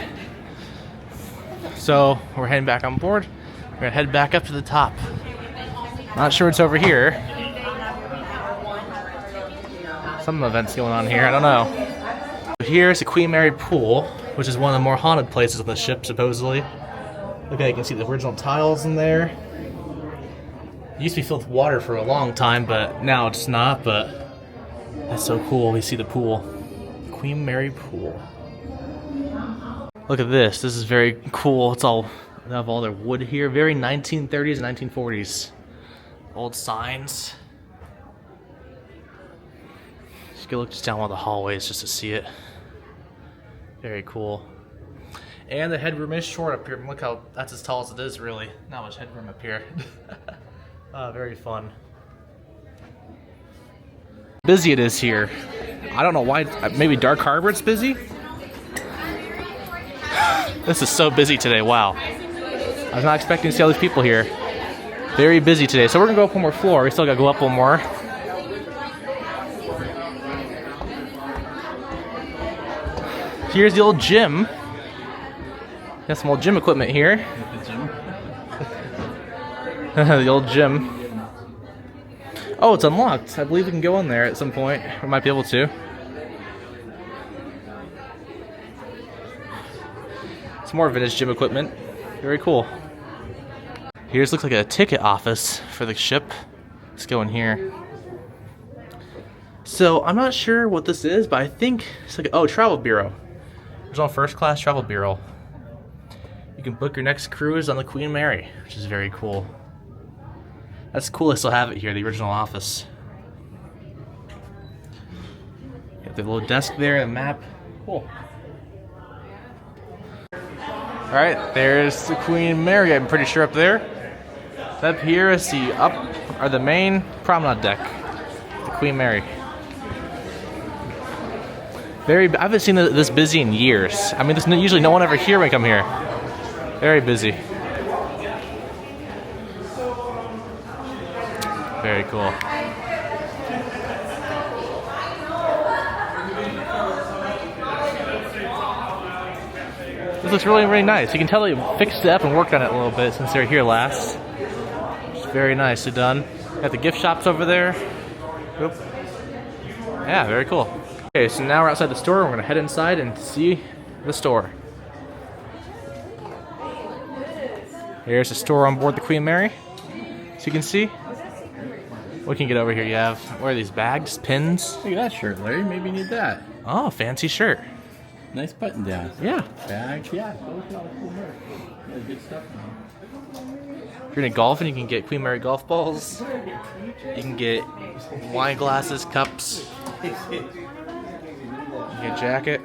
Speaker 1: So we're heading back on board. We're gonna head back up to the top. Not sure what's over here. Some events going on here, I don't know. Here's the Queen Mary pool, which is one of the more haunted places on the ship, supposedly. Okay, you can see the original tiles in there. It used to be filled with water for a long time, but now it's not, but that's so cool. We see the pool. Queen Mary pool. Look at this. This is very cool. It's all, they have all their wood here. Very 1930s and 1940s. Old signs. You can look just down one of the hallways just to see it. Very cool. And the headroom is short up here. Look how, that's as tall as it is, really. Not much headroom up here. Very fun. Busy it is here. I don't know why. Maybe Dark Harbor it's busy? This is so busy today, wow. I was not expecting to see all these people here. Very busy today. So we're gonna go up one more floor. We still gotta go up one more. Here's the old gym. Got some old gym equipment here. The old gym. Oh, it's unlocked. I believe we can go in there at some point. We might be able to. Some more vintage gym equipment. Very cool. Here's looks like a ticket office for the ship. Let's go in here. So I'm not sure what this is, but I think it's like travel bureau. There's on first class travel bureau. You can book your next cruise on the Queen Mary, which is very cool. That's cool. I still have it here, the original office. Got the little desk there, a map. Cool. All right, there's the Queen Mary. I'm pretty sure up there. Up here is the main promenade deck, the Queen Mary. I haven't seen this busy in years. I mean, there's usually no one ever here when I come here. Very busy. Very cool. This looks really, really nice. You can tell they fixed it up and worked on it a little bit since they were here last. It's very nicely done. Got the gift shops over there. Oop. Yeah, very cool. Okay, so now we're outside the store. We're gonna head inside and see the store. Here's the store on board the Queen Mary. So you can see. What can you get over here? You have, what are these, bags, pins?
Speaker 2: Look at that shirt, Larry. Maybe you need that.
Speaker 1: Oh, fancy shirt.
Speaker 2: Nice button down.
Speaker 1: Yeah.
Speaker 2: Bags, yeah. Look at all the cool hair. Yeah, good stuff.
Speaker 1: If you're into golfing, you can get Queen Mary golf balls. You can get wine glasses, cups. You can get a jacket.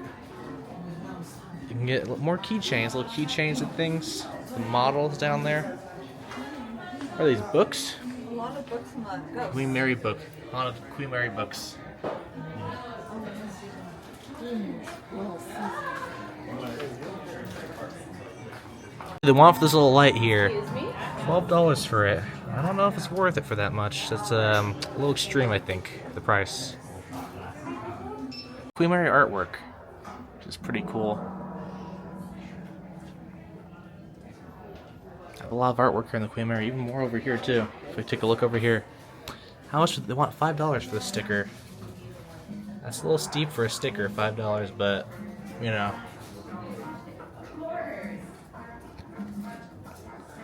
Speaker 1: You can get more keychains, little keychains and things. The models down there. What are these, books?
Speaker 3: A lot of books in the go.
Speaker 1: Queen Mary book. A lot of Queen Mary books. The one for this little light here.
Speaker 3: Excuse me?
Speaker 1: $12 for it. I don't know if it's worth it for that much. That's a little extreme, I think, the price. Queen Mary artwork, which is pretty cool. I have a lot of artwork here in the Queen Mary, even more over here too. If we take a look over here. How much do they want? $5 for the sticker. That's a little steep for a sticker, $5, but you know.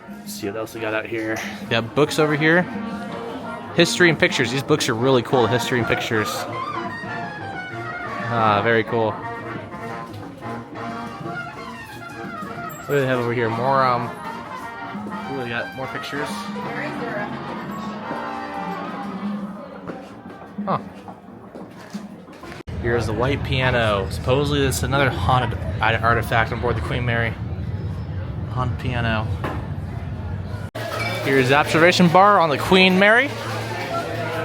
Speaker 1: Let's see what else we got out here. We got books over here. History and pictures. These books are really cool. History and pictures. Ah, very cool. What do they have over here? More, ooh, we got more pictures. Huh. Here's the white piano. Supposedly it's another haunted artifact on board the Queen Mary. Haunted piano. Here's the observation bar on the Queen Mary.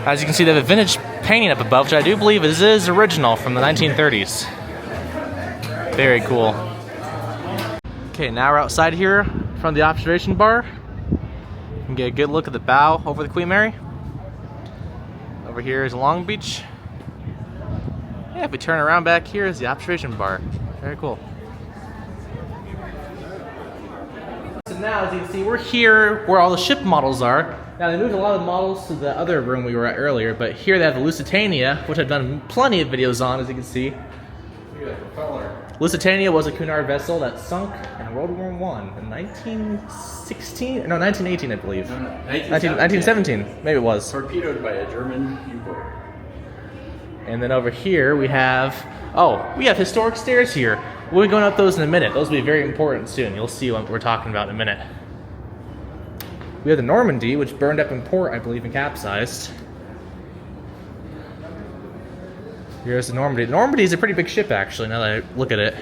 Speaker 1: As you can see, they have a vintage painting up above, which I do believe is original from the 1930s. Very cool. Okay, now we're outside here from the observation bar. You can get a good look at the bow over the Queen Mary. Over here is Long Beach. Yeah, if we turn around back here is the observation bar. Very cool. So now, as you can see, we're here where all the ship models are. Now, they moved a lot of models to the other room we were at earlier, but here they have the Lusitania, which I've done plenty of videos on, as you can see.
Speaker 2: Look at that propeller.
Speaker 1: Lusitania was a Cunard vessel that sunk in World War I in 1916? No, 1918, I believe. 1917, maybe it was.
Speaker 2: Torpedoed by a German U-boat.
Speaker 1: And then over here we have, we have historic stairs here. We'll be going up those in a minute. Those will be very important soon. You'll see what we're talking about in a minute. We have the Normandy, which burned up in port, I believe, and capsized. Here's the Normandy. The Normandy is a pretty big ship, actually, now that I look at it.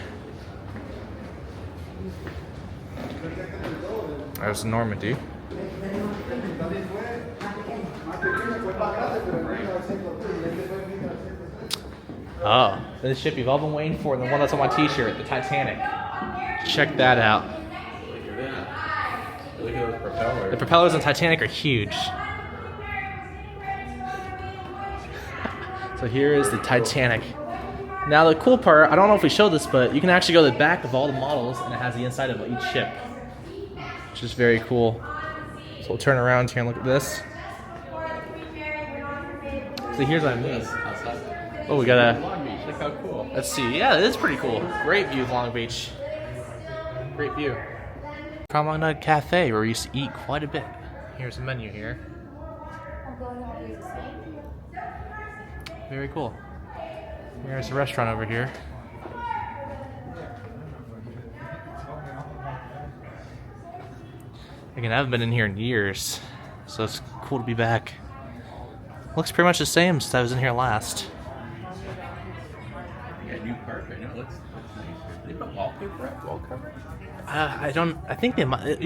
Speaker 1: There's the Normandy. Oh, this ship you've all been waiting for, and the one that's on my t-shirt, the Titanic. Check that out.
Speaker 2: Look at that. Look at those propellers.
Speaker 1: The propellers on Titanic are huge. So here is the Titanic. Now the cool part, I don't know if we showed this, but you can actually go to the back of all the models, and it has the inside of each ship, which is very cool. So we'll turn around here and look at this. So here's what I mean. Oh, we got a
Speaker 2: Long Beach. Look how cool.
Speaker 1: Let's see. Yeah, it is pretty cool. Great view of Long Beach. Great view. Promenade Cafe, where we used to eat quite a bit. Here's the menu here. Very cool. Here's the restaurant over here. Again, I haven't been in here in years, so it's cool to be back. Looks pretty much the same since I was in here last.
Speaker 2: New park, I know. It looks nice. They put wallpaper up, wall cover?
Speaker 1: I think they might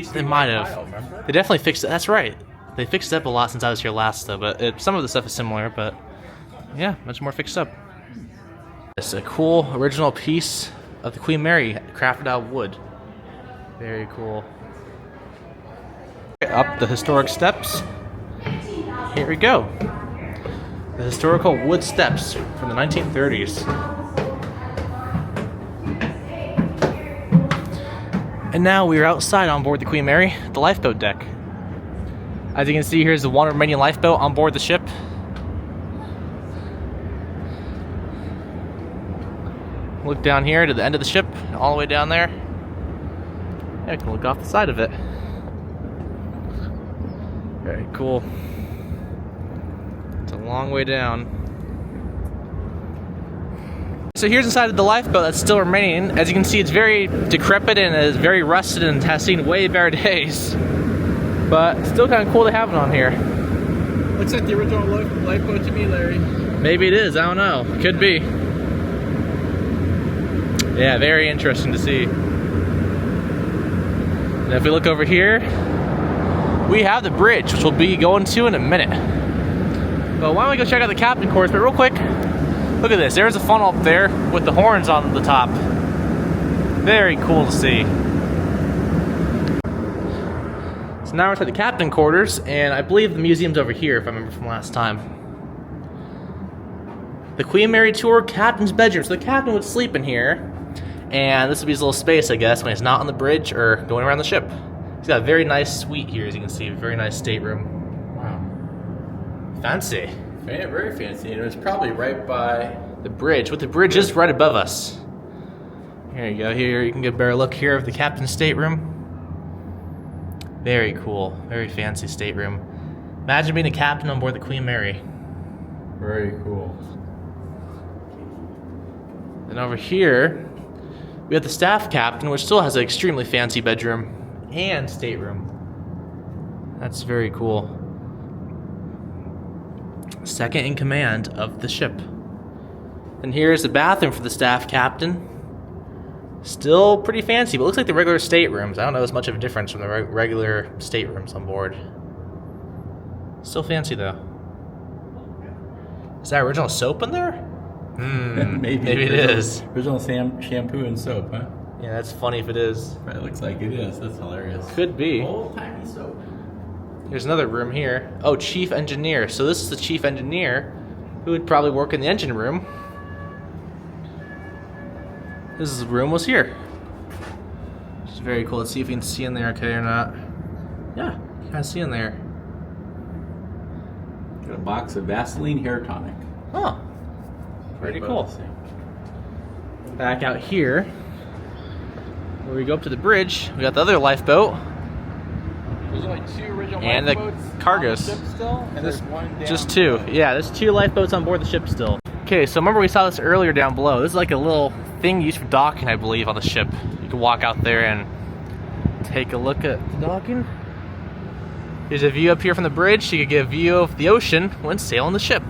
Speaker 1: have.
Speaker 2: Tile, remember?
Speaker 1: They definitely fixed it. That's right. They fixed it up a lot since I was here last, though. But some of the stuff is similar, but yeah, much more fixed up. It's a cool original piece of the Queen Mary, crafted out of wood. Very cool. Up the historic steps. Here we go. The historical wood steps from the 1930s. And now we are outside on board the Queen Mary, the lifeboat deck. As you can see, here's the one remaining lifeboat on board the ship. Look down here to the end of the ship, all the way down there. Yeah, we can look off the side of it. Very cool. It's a long way down. So here's inside of the lifeboat that's still remaining. As you can see, it's very decrepit and is very rusted and has seen way better days. But still kind of cool to have it on here.
Speaker 2: Looks like the original lifeboat to me, Larry.
Speaker 1: Maybe it is, I don't know. Could be. Yeah, very interesting to see. And if we look over here, we have the bridge, which we'll be going to in a minute. But why don't we go check out the captain quarters? But real quick, look at this. There's a funnel up there with the horns on the top. Very cool to see. So now we're at the captain quarters, and I believe the museum's over here, if I remember from last time. The Queen Mary tour captain's bedroom. So the captain would sleep in here, and this would be his little space, I guess, when he's not on the bridge or going around the ship. He's got a very nice suite here, as you can see. A very nice stateroom.
Speaker 2: Wow.
Speaker 1: Fancy.
Speaker 2: Yeah, very fancy. And it was probably right by
Speaker 1: The bridge. With the bridge is right above us. Here you go. Here you can get a better look here of the captain's stateroom. Very cool. Very fancy stateroom. Imagine being a captain on board the Queen Mary.
Speaker 2: Very cool.
Speaker 1: And over here, we have the staff captain, which still has an extremely fancy bedroom and stateroom. That's very cool. Second in command of the ship. And here's the bathroom for the staff captain. Still pretty fancy, but looks like the regular staterooms. I don't know as much of a difference from the regular staterooms on board. Still fancy though. Is that original soap in there? Maybe it is.
Speaker 2: Original shampoo and soap, huh?
Speaker 1: Yeah, that's funny if it is.
Speaker 2: It looks like it is. That's hilarious.
Speaker 1: Could be.
Speaker 2: Old timey soap.
Speaker 1: Here's another room here. Oh, chief engineer. So this is the chief engineer who would probably work in the engine room. His room was here. Which is very cool. Let's see if we can see in there okay or not. Yeah, you can see in there.
Speaker 2: Got a box of Vaseline hair tonic.
Speaker 1: Oh, pretty cool. Back out here, where we go up to the bridge, we got the other lifeboat.
Speaker 2: There's only two original
Speaker 1: And the
Speaker 2: lifeboats
Speaker 1: cargoes.
Speaker 2: on the ship still, and there's one down.
Speaker 1: Just two. Yeah, there's two lifeboats on board the ship still. Okay, so remember we saw this earlier down below. This is like a little thing used for docking, I believe, on the ship. You can walk out there and take a look at the docking. Here's a view up here from the bridge. You could get a view of the ocean when sailing the ship.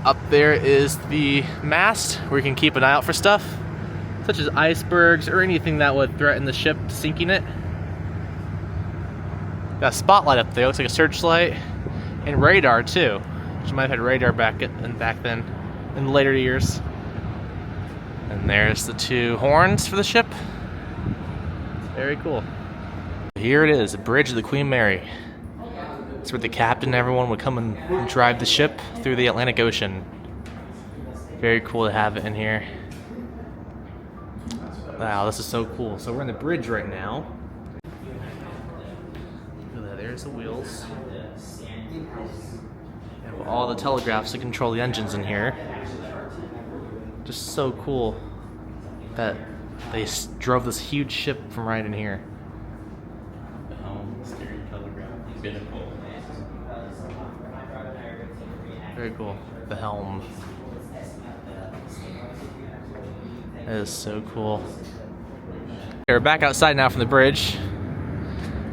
Speaker 1: Up there is the mast where you can keep an eye out for stuff, such as icebergs or anything that would threaten the ship sinking it. Got a spotlight up there, looks like a searchlight, and radar too, which might have had radar back then in the later years. And there's the two horns for the ship. Very cool. Here it is, the bridge of the Queen Mary. It's where the captain and everyone would come and drive the ship through the Atlantic Ocean. Very cool to have it in here. Wow, this is so cool. So we're in the bridge right now. Look at that, there's the wheels. Have all the telegraphs to control the engines in here. Just so cool that they drove this huge ship from right in here.
Speaker 2: The helm, steering telegraph, binnacle.
Speaker 1: Very cool. The helm. That is so cool. Okay, we're back outside now from the bridge.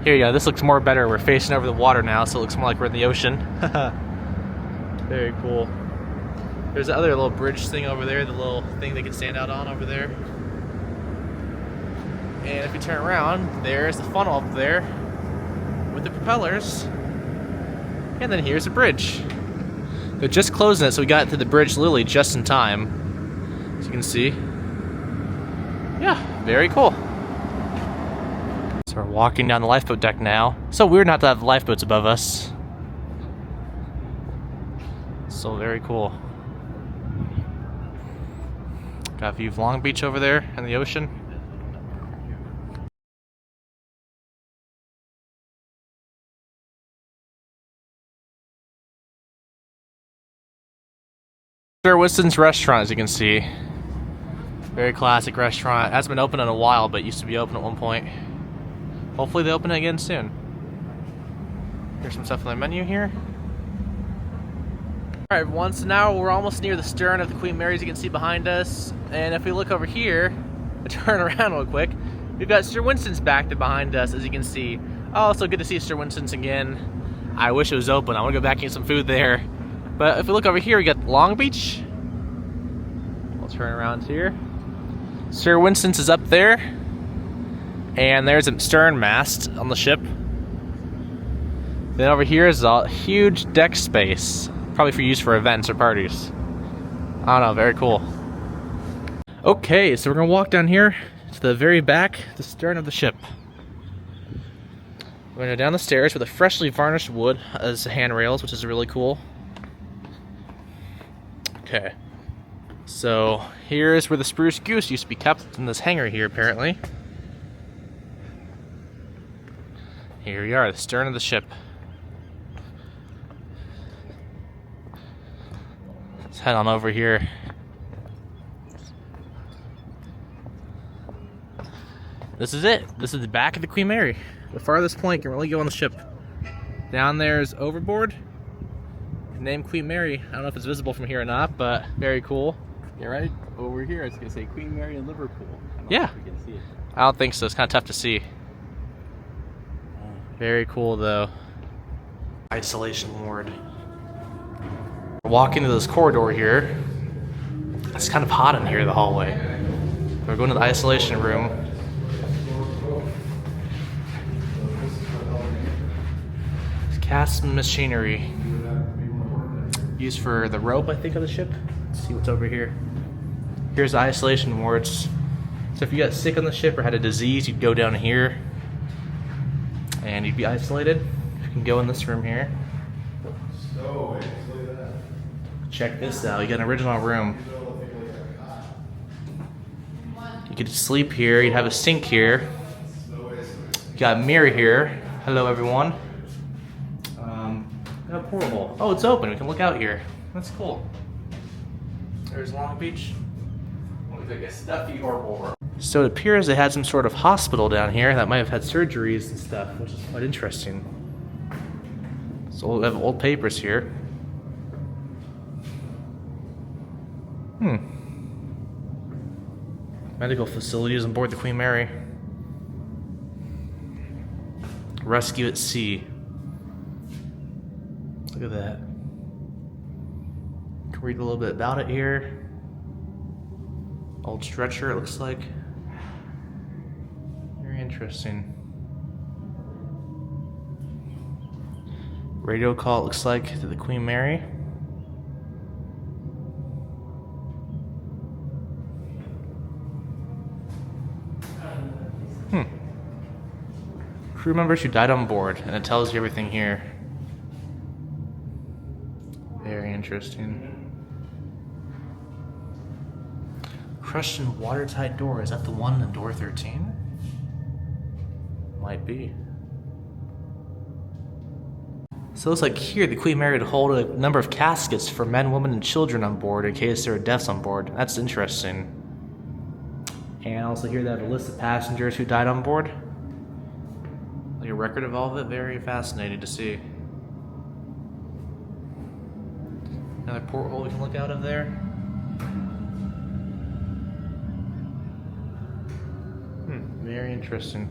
Speaker 1: Here you go. This looks more better. We're facing over the water now, so it looks more like we're in the ocean. Very cool. There's the other little bridge thing over there, the little thing they can stand out on over there. And if you turn around, there's the funnel up there with the propellers. And then here's the bridge. They're just closing it, so we got to the bridge literally just in time. As you can see. Yeah, very cool. So we're walking down the lifeboat deck now. So weird not to have lifeboats above us. So very cool. Got a view of Long Beach over there and the ocean. Sir Winston's restaurant, as you can see. Very classic restaurant. It hasn't been open in a while, but used to be open at one point. Hopefully they open it again soon. Here's some stuff on the menu here. Alright everyone, so now we're almost near the stern of the Queen Mary, as you can see behind us. And if we look over here, turn around real quick, we've got Sir Winston's back to behind us, as you can see. Oh, so good to see Sir Winston's again. I wish it was open. I want to go back and get some food there. But if we look over here, we got Long Beach. We'll turn around here. Sir Winston's is up there. And there's a stern mast on the ship. Then over here is a huge deck space. Probably for use for events or parties. I don't know, very cool. Okay, so we're gonna walk down here to the very back, the stern of the ship. We're going to go down the stairs with a freshly varnished wood as handrails, which is really cool. Okay. So here's where the spruce goose used to be kept in this hangar here, apparently. Here we are, the stern of the ship. Let's head on over here. This is it. This is the back of the Queen Mary. The farthest point you can really go on the ship. Down there is overboard. Named Queen Mary. I don't know if it's visible from here or not, but very cool.
Speaker 2: Yeah, right over here, I was going to say Queen Mary in Liverpool. I don't know
Speaker 1: Yeah.
Speaker 2: if we can see it.
Speaker 1: I don't think so. It's kind of tough to see. Very cool, though. Isolation ward. We're walking into this corridor here. It's kind of hot in here, the hallway. We're going to the isolation room. Cast machinery. Used for the rope, I think, of the ship. Let's see what's over here. Here's the isolation wards. So if you got sick on the ship or had a disease, you'd go down here and you'd be isolated. You can go in this room here. Check this out. You got an original room. You could sleep here. You'd have a sink here. You got a mirror here. Hello, everyone. Got a portable. Oh, it's open. We can look out here. That's cool. There's Long Beach.
Speaker 2: Looks like a stuffy horrible room.
Speaker 1: So it appears they had some sort of hospital down here that might have had surgeries and stuff, which is quite interesting. So we have old papers here. Medical facilities on board the Queen Mary. Rescue at sea. Look at that. Can read a little bit about it here. Old stretcher, it looks like. Very interesting. Radio call, it looks like, to the Queen Mary. Crew members who died on board, and it tells you everything here. Very interesting. Crushed and watertight door. Is that the one in door 13? Might be. So it looks like here the Queen Mary would hold a number of caskets for men, women, and children on board in case there are deaths on board. That's interesting. And also here they have a list of passengers who died on board. Like a record of all of it. Very fascinating to see. Another porthole we can look out of there. Very interesting.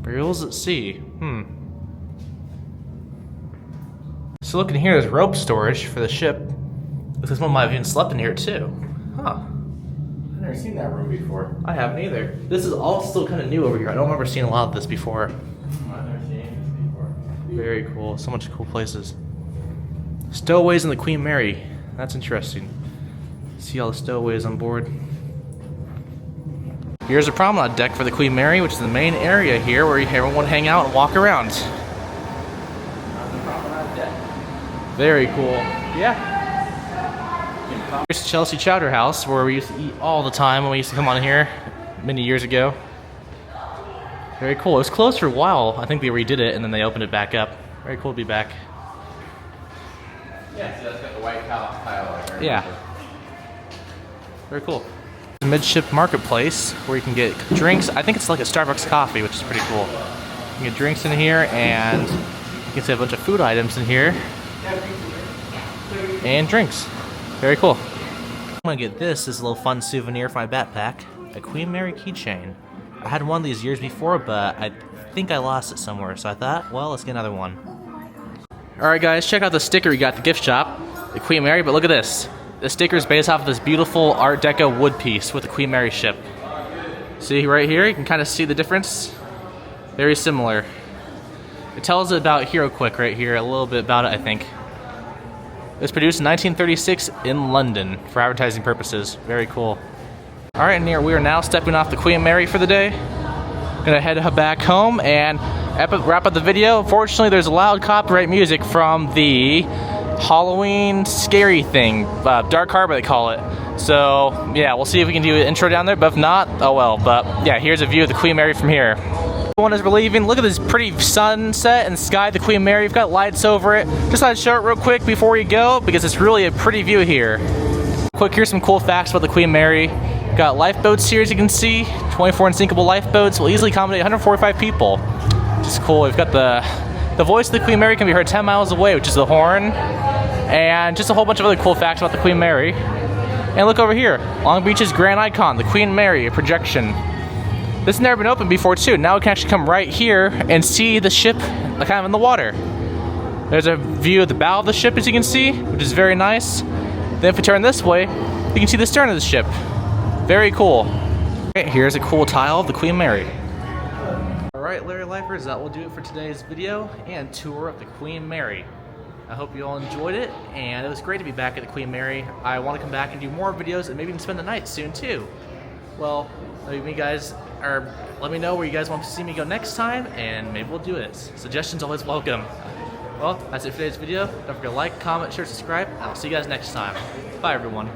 Speaker 1: Burials at sea. So looking here, there's rope storage for the ship. Looks like someone might have even slept in here too. Huh.
Speaker 2: I've never seen that room before.
Speaker 1: I haven't either. This is all still kind of new over here. I don't remember seeing a lot of this before.
Speaker 2: I've never seen this before.
Speaker 1: Very cool. So much cool places. Stowaways in the Queen Mary. That's interesting. See all the stowaways on board. Here's a promenade deck for the Queen Mary, which is the main area here where everyone would hang out and walk around. Very cool. Yeah. Here's Chelsea Chowder House, where we used to eat all the time when we used to come on here many years ago. Very cool. It was closed for a while. I think they redid it and then they opened it back up. Very cool to be back.
Speaker 2: Yeah, so that's got the white tile right there.
Speaker 1: Yeah. Very cool. The midship marketplace where you can get drinks. I think it's like a Starbucks coffee, which is pretty cool. You can get drinks in here, and you can see a bunch of food items in here. And drinks. Very cool. I'm gonna get this as a little fun souvenir for my backpack. A Queen Mary keychain. I had one of these years before, but I think I lost it somewhere, so I thought, well, let's get another one. Alright guys, check out the sticker we got at the gift shop. The Queen Mary, but look at this. The sticker is based off of this beautiful Art Deco wood piece with the Queen Mary ship. See right here, you can kind of see the difference. Very similar. It tells about HeroQuick right here, a little bit about it, I think. It was produced in 1936 in London for advertising purposes. Very cool. All right, we are now stepping off the Queen Mary for the day. Gonna head back home and wrap up the video. Unfortunately, there's loud copyright music from the Halloween scary thing, Dark Harbor they call it. So yeah, we'll see if we can do an intro down there, but if not, oh well. But yeah, here's a view of the Queen Mary from here. Everyone, as we're leaving, look at this pretty sunset and sky of the Queen Mary. We've got lights over it. Just thought I'd show it real quick before we go because it's really a pretty view here. Quick, here's some cool facts about the Queen Mary. Got lifeboats here, as you can see. 24 unsinkable lifeboats will easily accommodate 145 people. Which is cool. We've got the voice of the Queen Mary can be heard 10 miles away, which is the horn. And just a whole bunch of other cool facts about the Queen Mary. And look over here, Long Beach's grand icon, the Queen Mary, a projection. This has never been opened before too. Now we can actually come right here and see the ship kind of in the water. There's a view of the bow of the ship, as you can see, which is very nice. Then if we turn this way, you can see the stern of the ship. Very cool. Okay, here's a cool tile of the Queen Mary. Alright, Larry Lifers, that will do it for today's video and tour of the Queen Mary. I hope you all enjoyed it, and it was great to be back at the Queen Mary. I want to come back and do more videos and maybe even spend the night soon too. Well, maybe you guys let me know where you guys want to see me go next time, and maybe we'll do it. Suggestions always welcome. Well, that's it for today's video. Don't forget to like, comment, share, subscribe, and I'll see you guys next time. Bye, everyone.